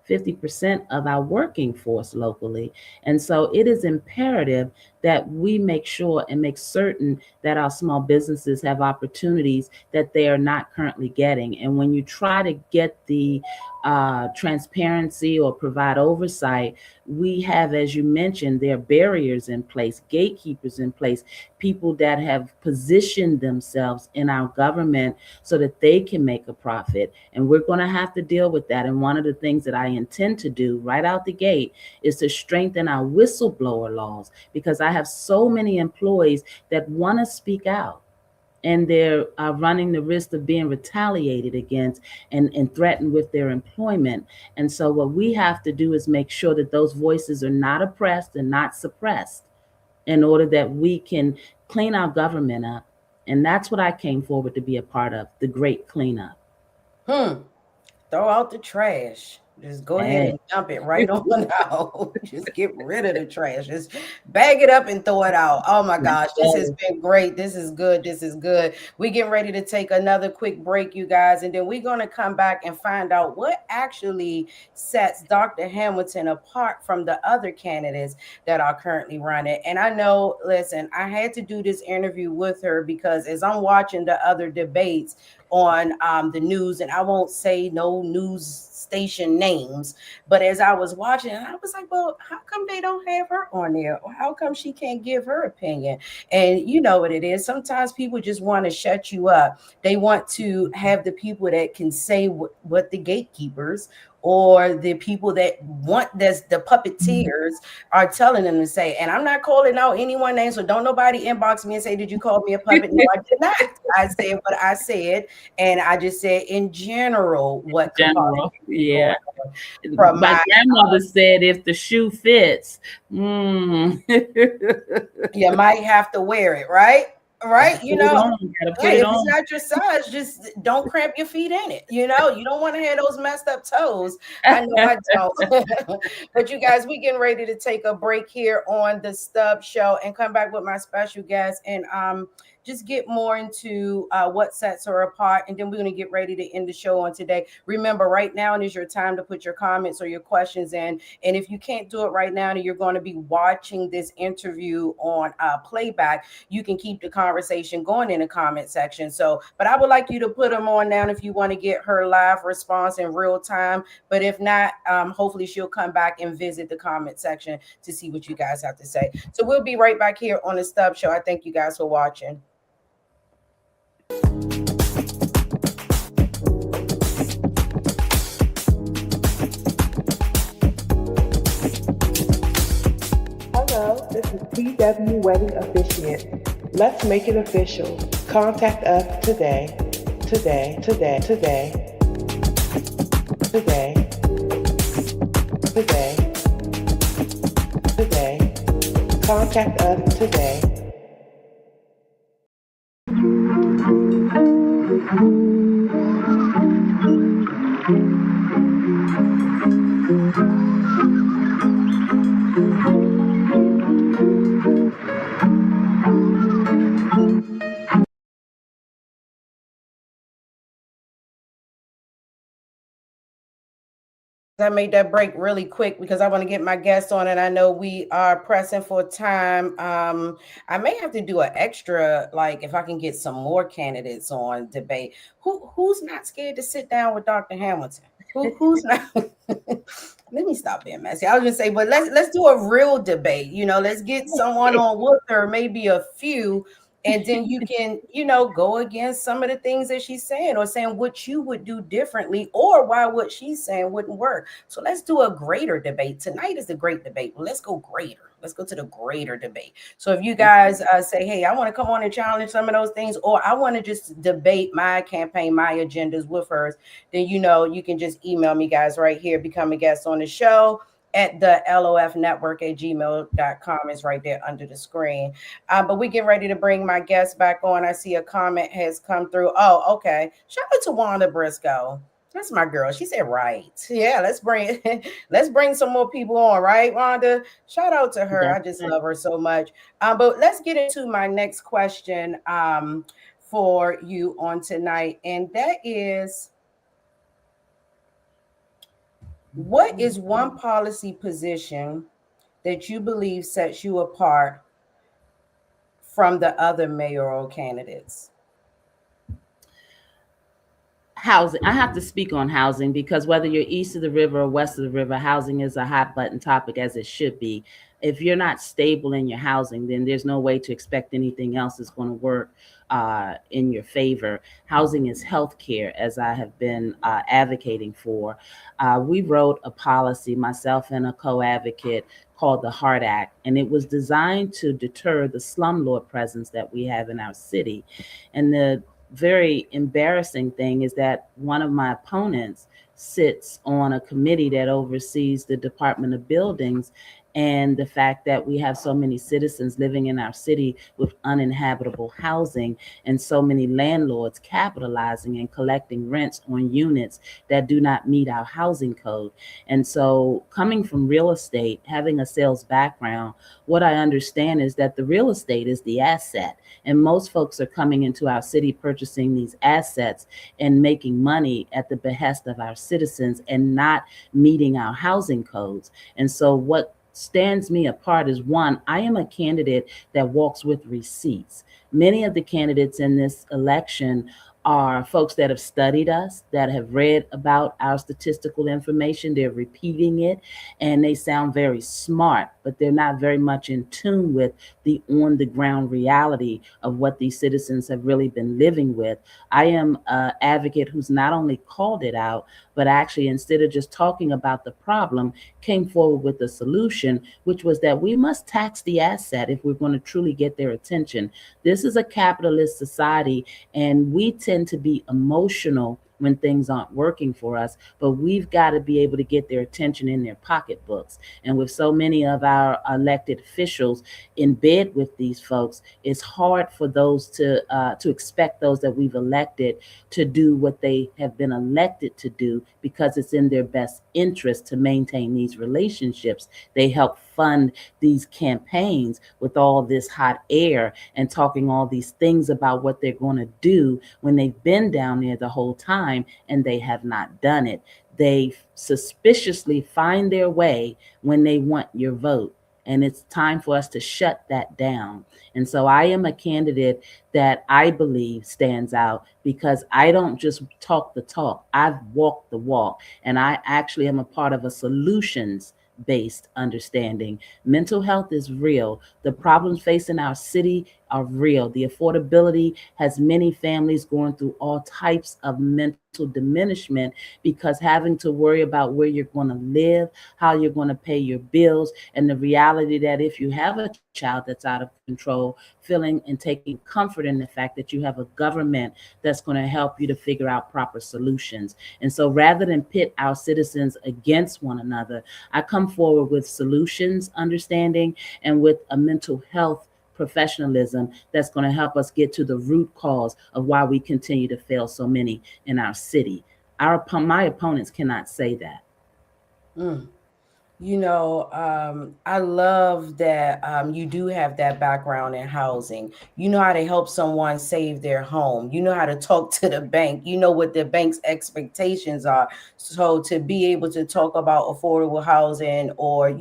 50% of our working force locally. And so it is imperative that we make sure and make certain that our small businesses have opportunities that they are not currently getting. And when you try to get the transparency or provide oversight, we have, as you mentioned, there are barriers in place, gatekeepers in place, people that have positioned themselves in our government so that they can make a profit. And we're going to have to deal with that. And one of the things that I intend to do right out the gate is to strengthen our whistleblower laws, because I have so many employees that want to speak out, and they're running the risk of being retaliated against and threatened with their employment. And so what we have to do is make sure that those voices are not oppressed and not suppressed, in order that we can clean our government up. And that's what I came forward to be a part of, the great cleanup. Throw out the trash. Just go ahead and dump it right on out. Just get rid of the trash. Just bag it up and throw it out. Oh my gosh, this has been great. This is good. This is good. We getting ready to take another quick break, you guys, and then we're going to come back and find out what actually sets Dr. Hamilton apart from the other candidates that are currently running. And I know, listen, I had to do this interview with her because as I'm watching the other debates on the news, and I won't say no news station names, but as I was watching, I was like, well, how come they don't have her on there? Or how come she can't give her opinion? And you know what it is. Sometimes people just want to shut you up. They want to have the people that can say what the gatekeepers or the people that want this, the puppeteers are telling them to say. And I'm not calling out anyone's name, so don't nobody inbox me and say, did you call me a puppet? No, I did not. I said what I said, and I just said in general what general, yeah. From my grandmother said, if the shoe fits, you might have to wear it, right? Right, you know, if it's not your size, just don't cramp your feet in it. You know, you don't want to have those messed up toes. I know I don't. But you guys, we getting ready to take a break here on the Stubbs Show and come back with my special guest and just get more into what sets her apart. And then we're going to get ready to end the show on today. Remember, right now is your time to put your comments or your questions in. And if you can't do it right now and you're going to be watching this interview on playback, you can keep the conversation going in the comment section. So, but I would like you to put them on now if you want to get her live response in real time. But if not, hopefully she'll come back and visit the comment section to see what you guys have to say. So we'll be right back here on the Stubbs Show. I thank you guys for watching. Hello, this is PW Wedding Officiant. Let's make it official. Contact us today. Today. Contact us today. I made that break really quick because I want to get my guests on, and I know we are pressing for time. I may have to do an extra, like if I can get some more candidates on debate. Who's not scared to sit down with Dr. Hamilton? Who's not? Let me stop being messy. I was gonna say, but let's do a real debate. You know, let's get someone on with her, maybe a few, And then you can, go against some of the things that she's saying, or saying what you would do differently, or why what she's saying wouldn't work. So let's do a greater debate. Tonight is a great debate. Let's go greater. Let's go to the greater debate. So if you guys say, hey, I want to come on and challenge some of those things, or I want to just debate my campaign, my agendas with hers, then you can just email me, guys, right here. Become a guest on the show at the lofnetwork@gmail.com. Is right there under the screen. But we get ready to bring my guest back on. I see a comment has come through. Oh, okay. Shout out to Wanda Briscoe. That's my girl. She said right. Yeah, let's bring some more people on, right, Rhonda? Shout out to her. I just love her so much. But let's get into my next question for you on tonight, and that is, what is one policy position that you believe sets you apart from the other mayoral candidates? Housing. I have to speak on housing because whether you're east of the river or west of the river, housing is a hot button topic, as it should be. If you're not stable in your housing, then there's no way to expect anything else is going to work in your favor. Housing is healthcare, as I have been advocating for. We wrote a policy, myself and a co-advocate, called the Heart Act, and it was designed to deter the slumlord presence that we have in our city. And the very embarrassing thing is that one of my opponents sits on a committee that oversees the Department of Buildings, and the fact that we have so many citizens living in our city with uninhabitable housing, and so many landlords capitalizing and collecting rents on units that do not meet our housing code. And so, coming from real estate, having a sales background, what I understand is that the real estate is the asset. And most folks are coming into our city purchasing these assets and making money at the behest of our citizens and not meeting our housing codes. And so what stands me apart is, one, I am a candidate that walks with receipts. Many of the candidates in this election are folks that have studied us, that have read about our statistical information. They're repeating it, and they sound very smart, but they're not very much in tune with the on the ground reality of what these citizens have really been living with. I am an advocate who's not only called it out, but actually, instead of just talking about the problem, came forward with a solution, which was that we must tax the asset if we're going to truly get their attention. This is a capitalist society, and we tend to be emotional when things aren't working for us, but we've got to be able to get their attention in their pocketbooks. And with so many of our elected officials in bed with these folks, it's hard for those to expect those that we've elected to do what they have been elected to do, because it's in their best interest to maintain these relationships. They help fund these campaigns with all this hot air and talking all these things about what they're going to do when they've been down there the whole time and they have not done it. They suspiciously find their way when they want your vote. And it's time for us to shut that down. And so I am a candidate that I believe stands out because I don't just talk the talk. I've walked the walk. And I actually am a part of a solutions based understanding. Mental health is real. The problems facing our city are real. The affordability has many families going through all types of mental diminishment because having to worry about where you're going to live, how you're going to pay your bills, and the reality that if you have a child that's out of control, feeling and taking comfort in the fact that you have a government that's going to help you to figure out proper solutions. And so rather than pit our citizens against one another, I come forward with solutions, understanding, and with a mental health professionalism that's going to help us get to the root cause of why we continue to fail so many in our city. My opponents cannot say that. I love that you do have that background in housing. You know how to help someone save their home. You know how to talk to the bank. You know what the bank's expectations are. So to be able to talk about affordable housing, or,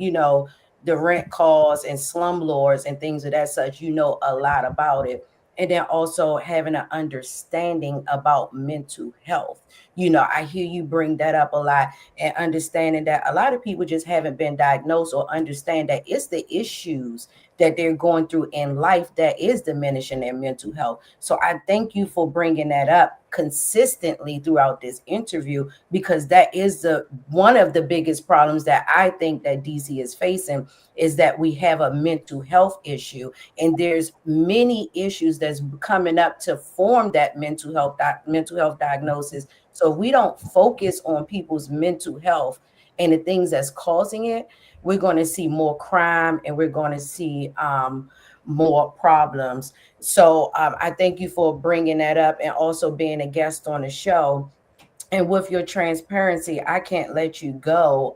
the rent calls and slumlords and things of that such, a lot about it. And then also having an understanding about mental health. I hear you bring that up a lot, and understanding that a lot of people just haven't been diagnosed or understand that it's the issues that they're going through in life that is diminishing their mental health. So I thank you for bringing that up consistently throughout this interview, because that is the one of the biggest problems that I think that DC is facing, is that we have a mental health issue, and there's many issues that's coming up to form that mental health diagnosis. So we don't focus on people's mental health and the things that's causing it, we're going to see more crime, and we're going to see more problems. So I thank you for bringing that up and also being a guest on the show. And with your transparency, I can't let you go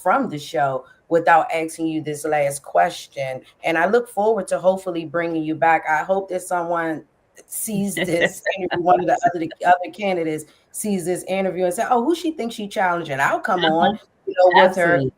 from the show without asking you this last question. And I look forward to hopefully bringing you back. I hope that someone sees this interview, one of the other candidates sees this interview and say, "Oh, who she thinks she challenging? I'll come on, with her." Absolutely.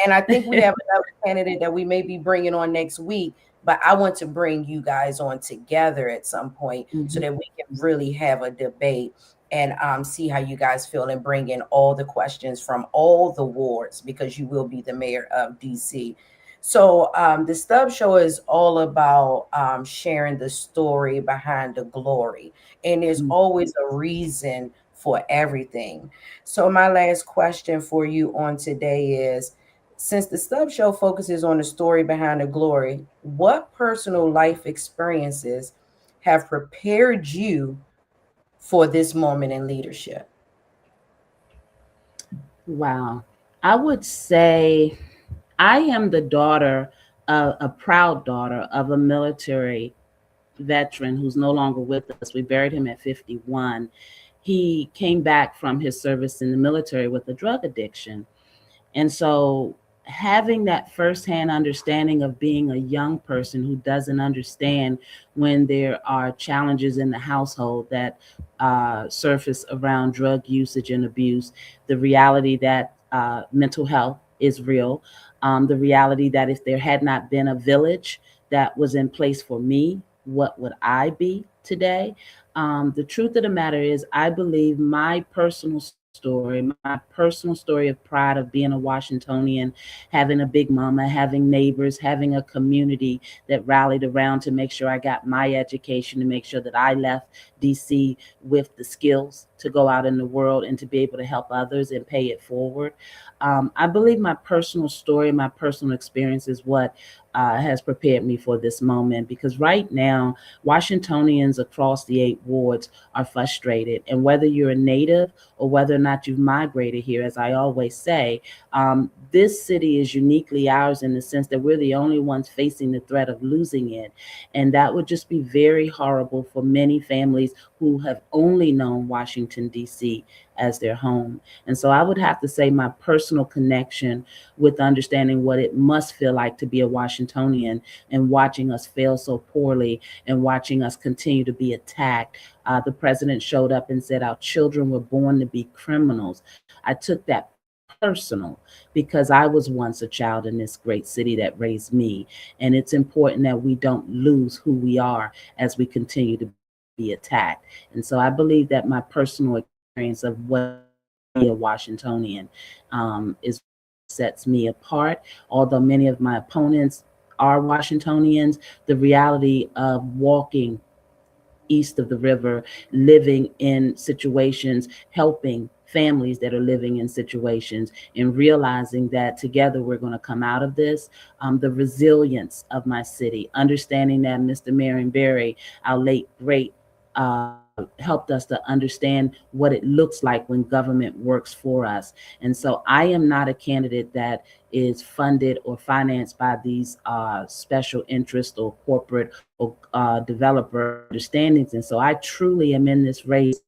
And I think we have another candidate that we may be bringing on next week, but I want to bring you guys on together at some point so that we can really have a debate and see how you guys feel, and bring in all the questions from all the wards, because you will be the mayor of DC. So the Stubbs Show is all about sharing the story behind the glory, and there's always a reason for everything. So my last question for you on today is, since the Stubbs Show focuses on the story behind the glory, what personal life experiences have prepared you for this moment in leadership? Wow. I would say I am the daughter, a proud daughter of a military veteran who's no longer with us. We buried him at 51. He came back from his service in the military with a drug addiction. And so having that firsthand understanding of being a young person who doesn't understand when there are challenges in the household that surface around drug usage and abuse, the reality that mental health is real, the reality that if there had not been a village that was in place for me, what would I be today? The truth of the matter is, I believe my personal story, my personal story of pride of being a Washingtonian, having a big mama, having neighbors, having a community that rallied around to make sure I got my education, to make sure that I left DC with the skills to go out in the world and to be able to help others and pay it forward. I believe my personal story, my personal experience is what has prepared me for this moment, because right now, Washingtonians across the 8 wards are frustrated. And whether you're a native or whether or not you've migrated here, as I always say, this city is uniquely ours in the sense that we're the only ones facing the threat of losing it. And that would just be very horrible for many families who have only known Washington, D.C. as their home. And so I would have to say my personal connection with understanding what it must feel like to be a Washingtonian and watching us fail so poorly and watching us continue to be attacked. The president showed up and said our children were born to be criminals. I took that personal because I was once a child in this great city that raised me. And it's important that we don't lose who we are as we continue to be attacked. And so I believe that my personal experience of what a Washingtonian is sets me apart. Although many of my opponents are Washingtonians, the reality of walking east of the river, living in situations, helping families that are living in situations, and realizing that together we're going to come out of this. The resilience of my city, understanding that Mr. Marion Barry, our late great, helped us to understand what it looks like when government works for us. And so I am not a candidate that is funded or financed by these special interest or corporate or developer understandings. And so I truly am in this race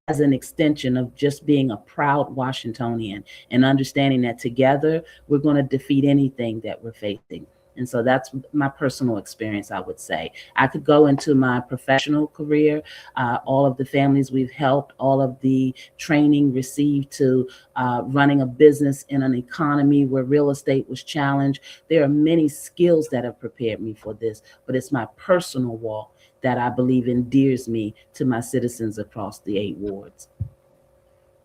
as an extension of just being a proud Washingtonian and understanding that together we're going to defeat anything that we're facing. And so that's my personal experience, I would say. I could go into my professional career, all of the families we've helped, all of the training received to running a business in an economy where real estate was challenged. There are many skills that have prepared me for this, but it's my personal walk that I believe endears me to my citizens across the 8 wards.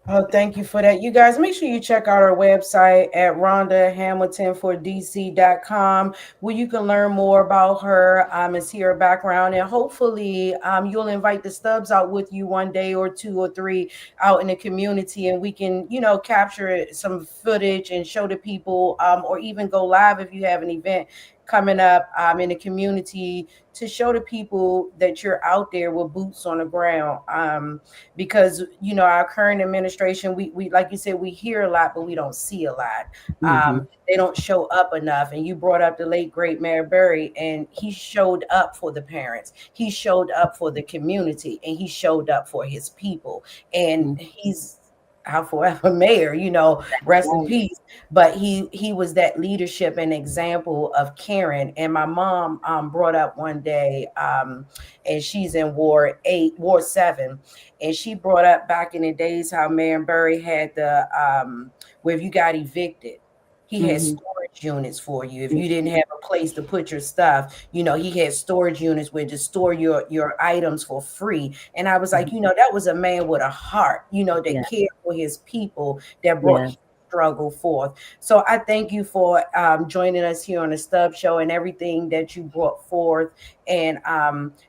Oh, thank you for that. You guys, make sure you check out our website at rhondahamiltonfordc.com, where you can learn more about her and see her background. And hopefully you'll invite the Stubbs out with you one day or two or three out in the community, and we can, capture some footage and show the people, or even go live if you have an event coming up in the community, to show the people that you're out there with boots on the ground. Because our current administration, we like you said, we hear a lot but we don't see a lot. Mm-hmm. They don't show up enough. And you brought up the late great Mayor Berry, and he showed up for the parents, he showed up for the community, and he showed up for his people. And Mm-hmm. he's our forever mayor, rest in Right. peace. But he was that leadership and example of caring. And my mom brought up one day, and she's in Ward 7, and she brought up back in the days how Mayor Berry had the where if you got evicted, he had Mm-hmm. storage units for you. If you didn't have a place to put your stuff, he had storage units where to store your items for free. And I was like, that was a man with a heart, that Yeah. cared for his people, that brought Yeah. struggle forth. So I thank you for joining us here on the Stubbs Show and everything that you brought forth. And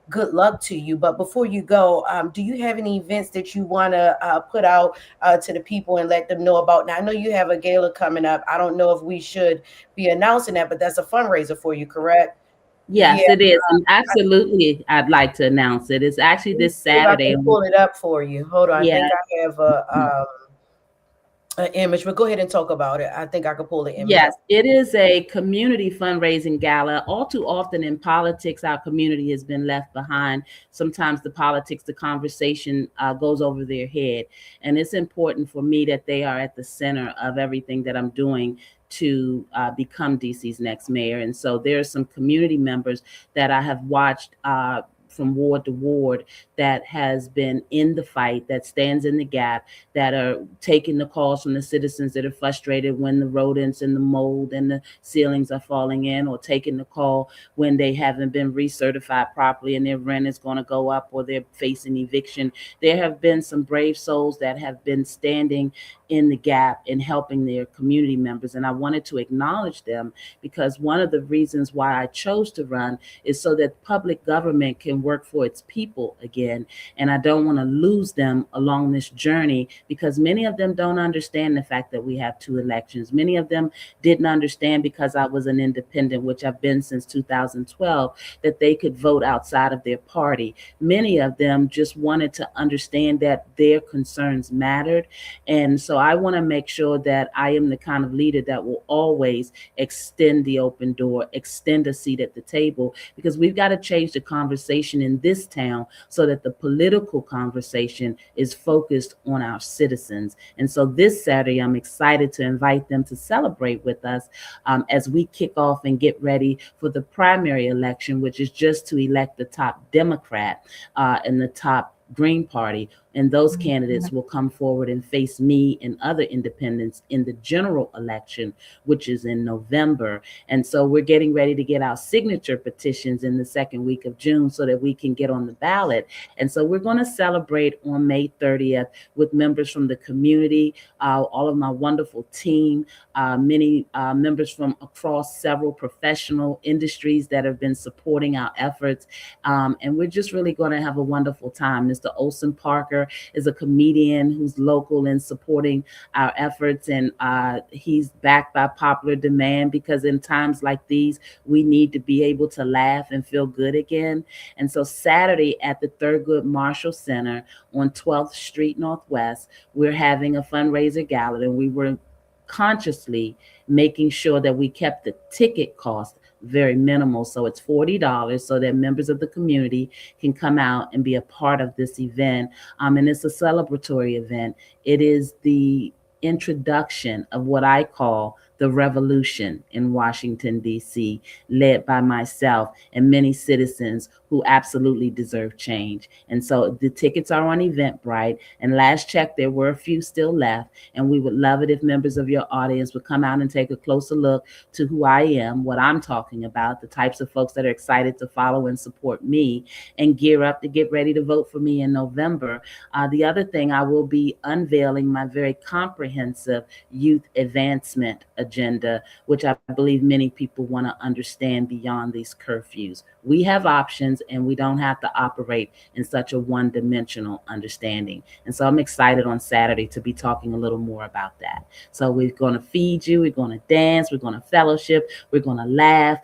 good luck to you. But before you go, do you have any events that you want to put out to the people and let them know about? Now, I know you have a gala coming up. I don't know if we should be announcing that, but that's a fundraiser for you, correct? Yes, Yeah. it is. And absolutely, I'd like to announce it. It's actually Let me this see if I Saturday. can pull it up for you. Hold on. I Yeah. think I have an image, but go ahead and talk about it. I think I could pull the image Yes, up. it is a community fundraising gala. All too often in politics, our community has been left behind. Sometimes the politics, the conversation goes over their head. And it's important for me that they are at the center of everything that I'm doing to become DC's next mayor. And so there are some community members that I have watched from ward to ward that has been in the fight, that stands in the gap, that are taking the calls from the citizens that are frustrated when the rodents and the mold and the ceilings are falling in, or taking the call when they haven't been recertified properly and their rent is going to go up or they're facing eviction. There have been some brave souls that have been standing in the gap and helping their community members. And I wanted to acknowledge them because one of the reasons why I chose to run is so that public government can work for its people again. And I don't want to lose them along this journey because many of them don't understand the fact that we have two elections. Many of them didn't understand, because I was an independent, which I've been since 2012, that they could vote outside of their party. Many of them just wanted to understand that their concerns mattered. And so I want to make sure that I am the kind of leader that will always extend the open door, extend a seat at the table, because we've got to change the conversation in this town so that the political conversation is focused on our citizens. And so this Saturday, I'm excited to invite them to celebrate with us as we kick off and get ready for the primary election, which is just to elect the top Democrat and the top Green Party. And those candidates will come forward and face me and other independents in the general election, which is in November. And so we're getting ready to get our signature petitions in the second week of June so that we can get on the ballot. And so we're going to celebrate on May 30th with members from the community, all of my wonderful team, many members from across several professional industries that have been supporting our efforts. And we're just really going to have a wonderful time. Mr. Olson Parker is a comedian who's local and supporting our efforts. And he's backed by popular demand, because in times like these, we need to be able to laugh and feel good again. And so Saturday at the Thurgood Marshall Center on 12th Street Northwest, we're having a fundraiser gala, and we were consciously making sure that we kept the ticket cost very minimal. So it's $40 so that members of the community can come out and be a part of this event. And it's a celebratory event. It is the introduction of what I call the revolution in Washington, D.C., led by myself and many citizens who absolutely deserve change. And so the tickets are on Eventbrite. And last check, there were a few still left. And we would love it if members of your audience would come out and take a closer look to who I am, what I'm talking about, the types of folks that are excited to follow and support me, and gear up to get ready to vote for me in November. The other thing, I will be unveiling my very comprehensive youth advancement agenda, which I believe many people want to understand beyond these curfews. We have options and we don't have to operate in such a one-dimensional understanding. And so I'm excited on Saturday to be talking a little more about that. So we're going to feed you, we're going to dance, we're going to fellowship, we're going to laugh.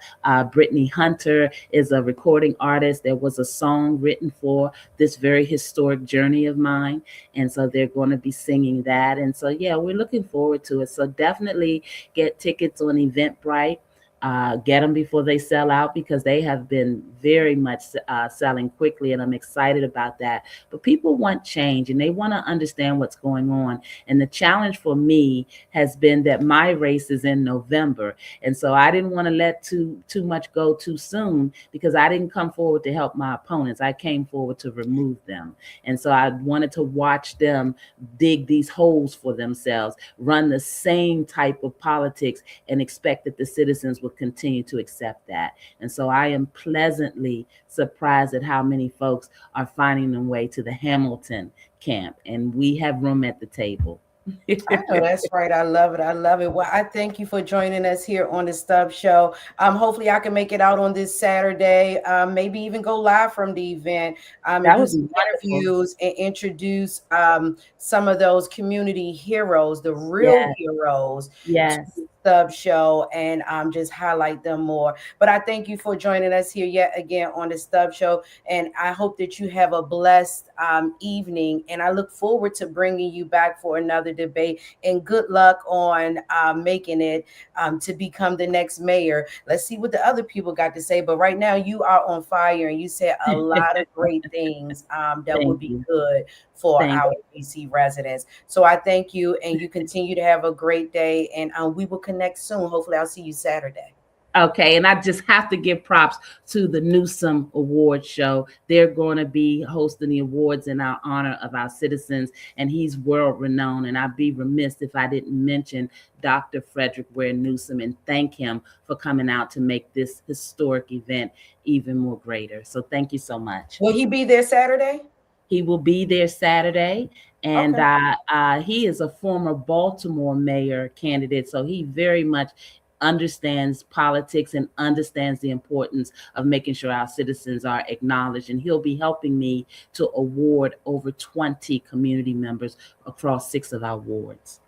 Brittany Hunter is a recording artist. There was a song written for this very historic journey of mine. And so they're going to be singing that. And so, yeah, we're looking forward to it. So definitely get tickets on Eventbrite. Get them before they sell out, because they have been very much selling quickly, and I'm excited about that. But people want change and they want to understand what's going on. And the challenge for me has been that my race is in November. And so I didn't want to let too much go too soon, because I didn't come forward to help my opponents. I came forward to remove them. And so I wanted to watch them dig these holes for themselves, run the same type of politics, and expect that the citizens will continue to accept that. And so I am pleasantly surprised at how many folks are finding their way to the Hamilton camp, and we have room at the table. I know that's right. I love it. I love it. Well, I thank you for joining us here on the Stubbs Show. Hopefully I can make it out on this Saturday. Maybe even go live from the event and do some interviews and introduce some of those community heroes, the real heroes. Yes. Stubbs Show, and just highlight them more. But I thank you for joining us here yet again on the Stubbs Show, and I hope that you have a blessed evening, and I look forward to bringing you back for another debate, and good luck on making it to become the next mayor. Let's see what the other people got to say, but right now you are on fire and you said a lot of great things that would be good for our DC residents. So I thank you, and you continue to have a great day, and we will connect soon. Hopefully I'll see you Saturday. Okay, and I just have to give props to the Newsom Award Show. They're going to be hosting the awards in our honor of our citizens, and he's world renowned. And I'd be remiss if I didn't mention Dr. Frederick Ware Newsom and thank him for coming out to make this historic event even more greater. So thank you so much. Will he be there Saturday? He will be there Saturday, and he is a former Baltimore mayor candidate, so he very much understands politics and understands the importance of making sure our citizens are acknowledged. And he'll be helping me to award over 20 community members across 6 of our wards.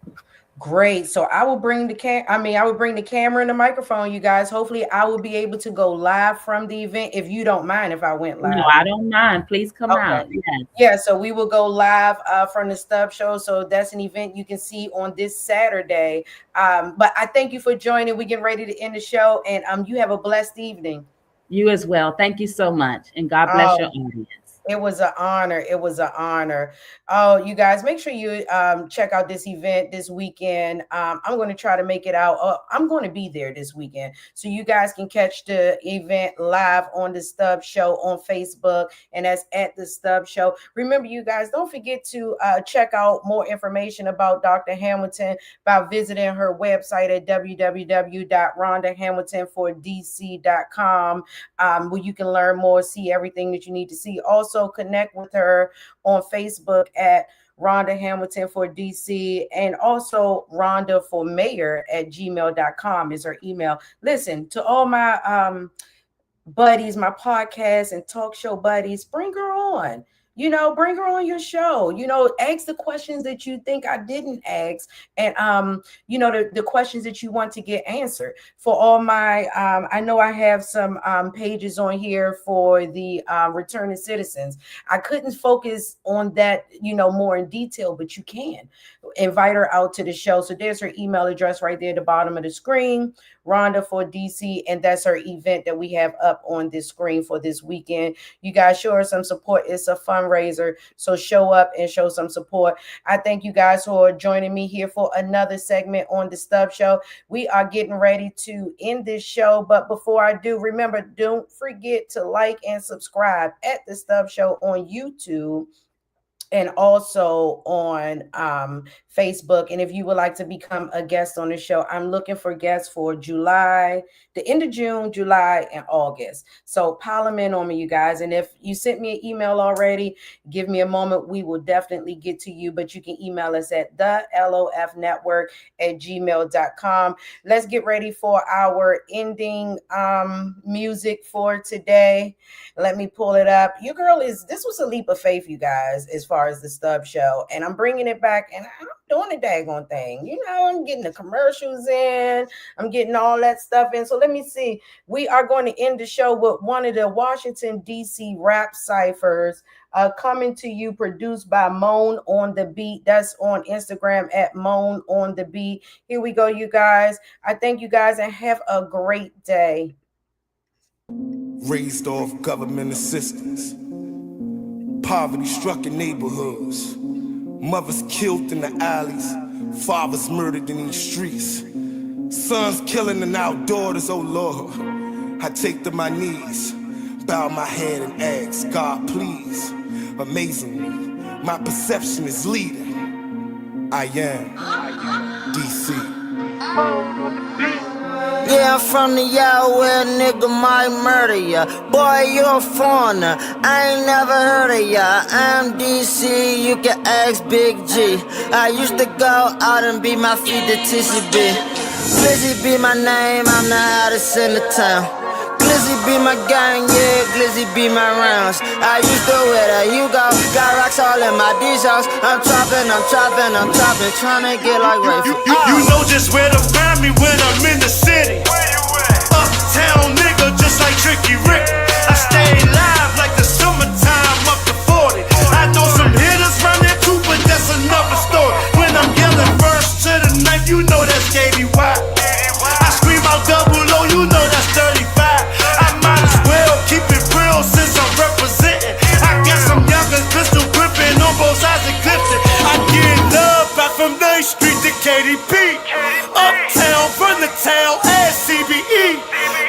Great. So I will bring the camera and the microphone, you guys. Hopefully I will be able to go live from the event, if you don't mind if I went live. No, I don't mind. Please come out. Yes. Yeah, so we will go live from the Stubbs Show. So that's an event you can see on this Saturday. But I thank you for joining. We're getting ready to end the show, and you have a blessed evening. You as well. Thank you so much, and God bless your audience. It was an honor. It was an honor. Oh, you guys, make sure you check out this event this weekend. I'm going to try to make it out. I'm going to be there this weekend, so you guys can catch the event live on the Stubbs Show on Facebook, and that's at the Stubbs Show. Remember, you guys, don't forget to check out more information about Dr. Hamilton by visiting her website at www.rhondahamiltonfordc.com, where you can learn more, see everything that you need to see. Also, connect with her on Facebook at Rhonda Hamilton for DC, and also Rhonda for Mayor at gmail.com is her email. Listen, to all my buddies, my podcast and talk show buddies, bring her on. Bring her on your show. Ask the questions that you think I didn't ask, and the questions that you want to get answered. For all my I know I have some pages on here for the returning citizens. I couldn't focus on that more in detail, but you can invite her out to the show. So there's her email address right there at the bottom of the screen, Rhonda for DC, and that's her event that we have up on this screen for this weekend. You guys show her some support. It's a fun fundraiser. So show up and show some support. I thank you guys for joining me here for another segment on the Stubbs Show. We are getting ready to end this show, but before I do, remember, don't forget to like and subscribe at the Stubbs Show on YouTube and also on Facebook. And if you would like to become a guest on the show, I'm looking for guests for July, the end of June, July, and August. So pile them in on me, you guys. And if you sent me an email already, give me a moment. We will definitely get to you, but you can email us at thelofnetwork@gmail.com. Let's get ready for our ending music for today. Let me pull it up. Your girl this was a leap of faith, you guys, as far as the Stubbs Show. And I'm bringing it back, and I'm doing a daggone thing. You know, I'm getting the commercials in. I'm getting all that stuff in. So let me see. We are going to end the show with one of the Washington, D.C. rap ciphers coming to you, produced by Moan on the Beat. That's on Instagram at Moan on the Beat. Here we go, you guys. I thank you guys and have a great day. Raised off government assistance, poverty-struck neighborhoods, mothers killed in the alleys, fathers murdered in these streets, sons killing in our daughters. Oh Lord, I take to my knees, bow my head and ask God, please. Amazingly, my perception is leading. I am DC. Yeah, I'm from the yard where a nigga might murder ya. Boy, you a foreigner, I ain't never heard of ya. I'm DC, you can ask Big G. I used to go out and beat my feet to TCB. Glizzy be my name, I'm the hottest in the town. Glizzy be my gang, yeah, Glizzy be my rounds. I used to wear that Hugo, got rocks all in my D-sauce. I'm trapping, trying to get like Ray. You know just where to find me when I'm in the city. Uptown nigga, just like Tricky Rick. I stay live like the summertime up to 40. I know some hitters round there too, but that's another story. When I'm yelling first to the knife, you know that's KBY. I scream out double O, you know that's 35. I might as well keep it real since I'm representing. I got some youngers pistol gripping on both sides of Clifton. I get love back from 9th Street to KDP. Uptown, run the town, ass CBE.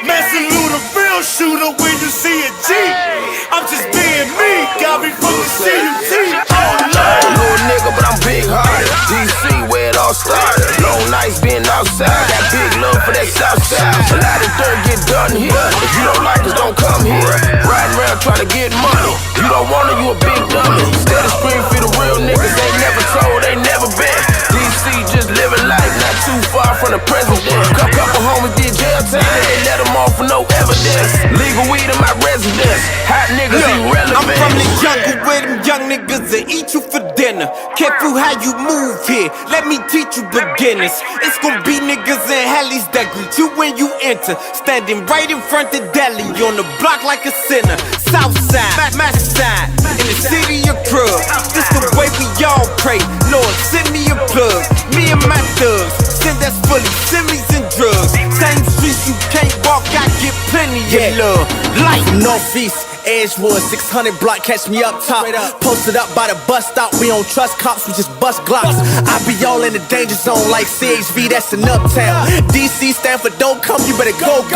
Man, salute a real shooter when you see a G. I'm just being me, got me from the CUT. Oh Lord. Little nigga, but I'm big hearted. DC, where it all started. Long nights being outside, got big love for that south side. A lot of dirt get done here. If you don't like us, don't come here. Riding around trying to get money. You don't want it, you a big dummy. Steady scream for the real niggas, ain't never told, ain't never been. DC just living life, not too far from the president. Couple homies did jail time, they let them off for no evidence. Legal weed in my residence, hot niggas irrelevant. I'm from the jungle where them young niggas that eat you for dinner. Careful how you move here, let me teach you beginners. It's gonna be niggas in helis that greet you when you enter. Standing right in front of Delhi, on the block like a sinner. Southside, master side, in the city of crub. This the way we all pray, Lord send me a plug. Me and my thugs, send that's fully semis and drugs. Same streets you can't walk, I get plenty of love. Life Northeast, Edgewood, 600 block, catch me up top. Posted up by the bus stop, we don't trust cops, we just bust glocks. I be all in the danger zone like CHV, that's an uptown. DC stand for don't come, you better go.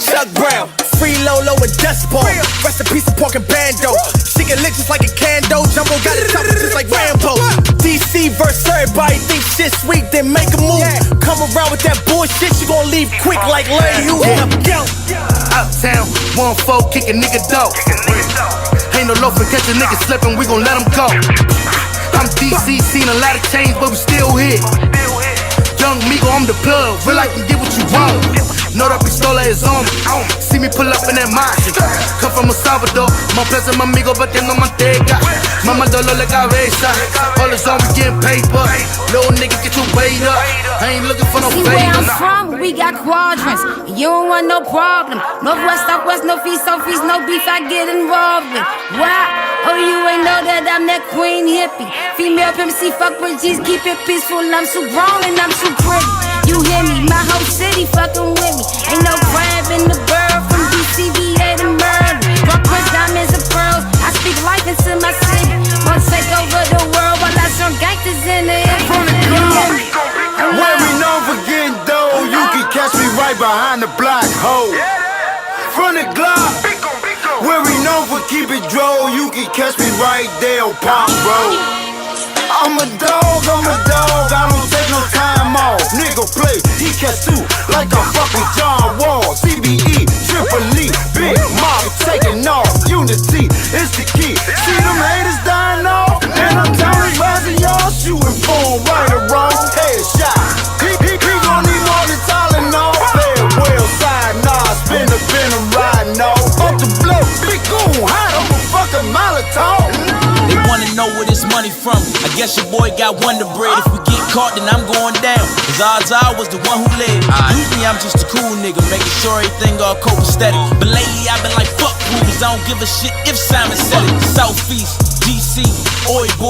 Chuck Brown, free Lolo and Dust Bowl. Rest in peace of pork and bando. She get lit just like a candle. Jumbo got it top just like Rambo. DC verse everybody think shit sweet, then make a move. Come around with that bullshit, you gon' leave quick like Larry Hughes. Uptown, 1-4, kick a nigga dope. Ain't no loaf and catch a nigga slipping, we gon' let him go. I'm DC, seen a lot of change, but we still here. Young Migo, I'm the plug, real I can get what you want. Know that pistola is on me. See me pull up in that margin. Come from El Salvador, my plaza, my amigo, batiendo manteca. Mama dolor la cabeza. All is on, we getting paper. Little nigga, get your weight up. I ain't looking for no favor. See where I'm from, we got quadrants. You don't want no problem. Northwest, southwest, no feast, no beef. I get involved with. Why? Oh, you ain't know that I'm that queen hippie. Female MC, fuck with G's, keep it peaceful. I'm so grown and I'm so pretty. You hear me? My whole city fucking with me. Ain't no crab in the bird from DCVA to Maryland. Rock with diamonds and pearls. I speak life into my city. keep it droll, you can catch me right there on Pop Road. I'm a dog, I don't take no time off. Nigga play, he catch two like a fucking John Wall. CBE, Triple E, Big Mob taking off. Unity is the key. See them haters dying off, and I'm telling rising y'all shooting for right or wrong. Headshot, he gon' need more than Tylenol. Farewell, side, nah, spin the venom riding off. Fuck the blow, big goon, hot, I'm a fucking Molotov. They wanna know where this money from. I guess your boy got Wonder Bread. If we get caught, then I'm going down. Cause odds I was the one who led. Usually I'm just a cool nigga, making sure everything all copacetic. But lately I've been like, fuck movies, I don't give a shit if Simon said it. Southeast, DC, Oi boy.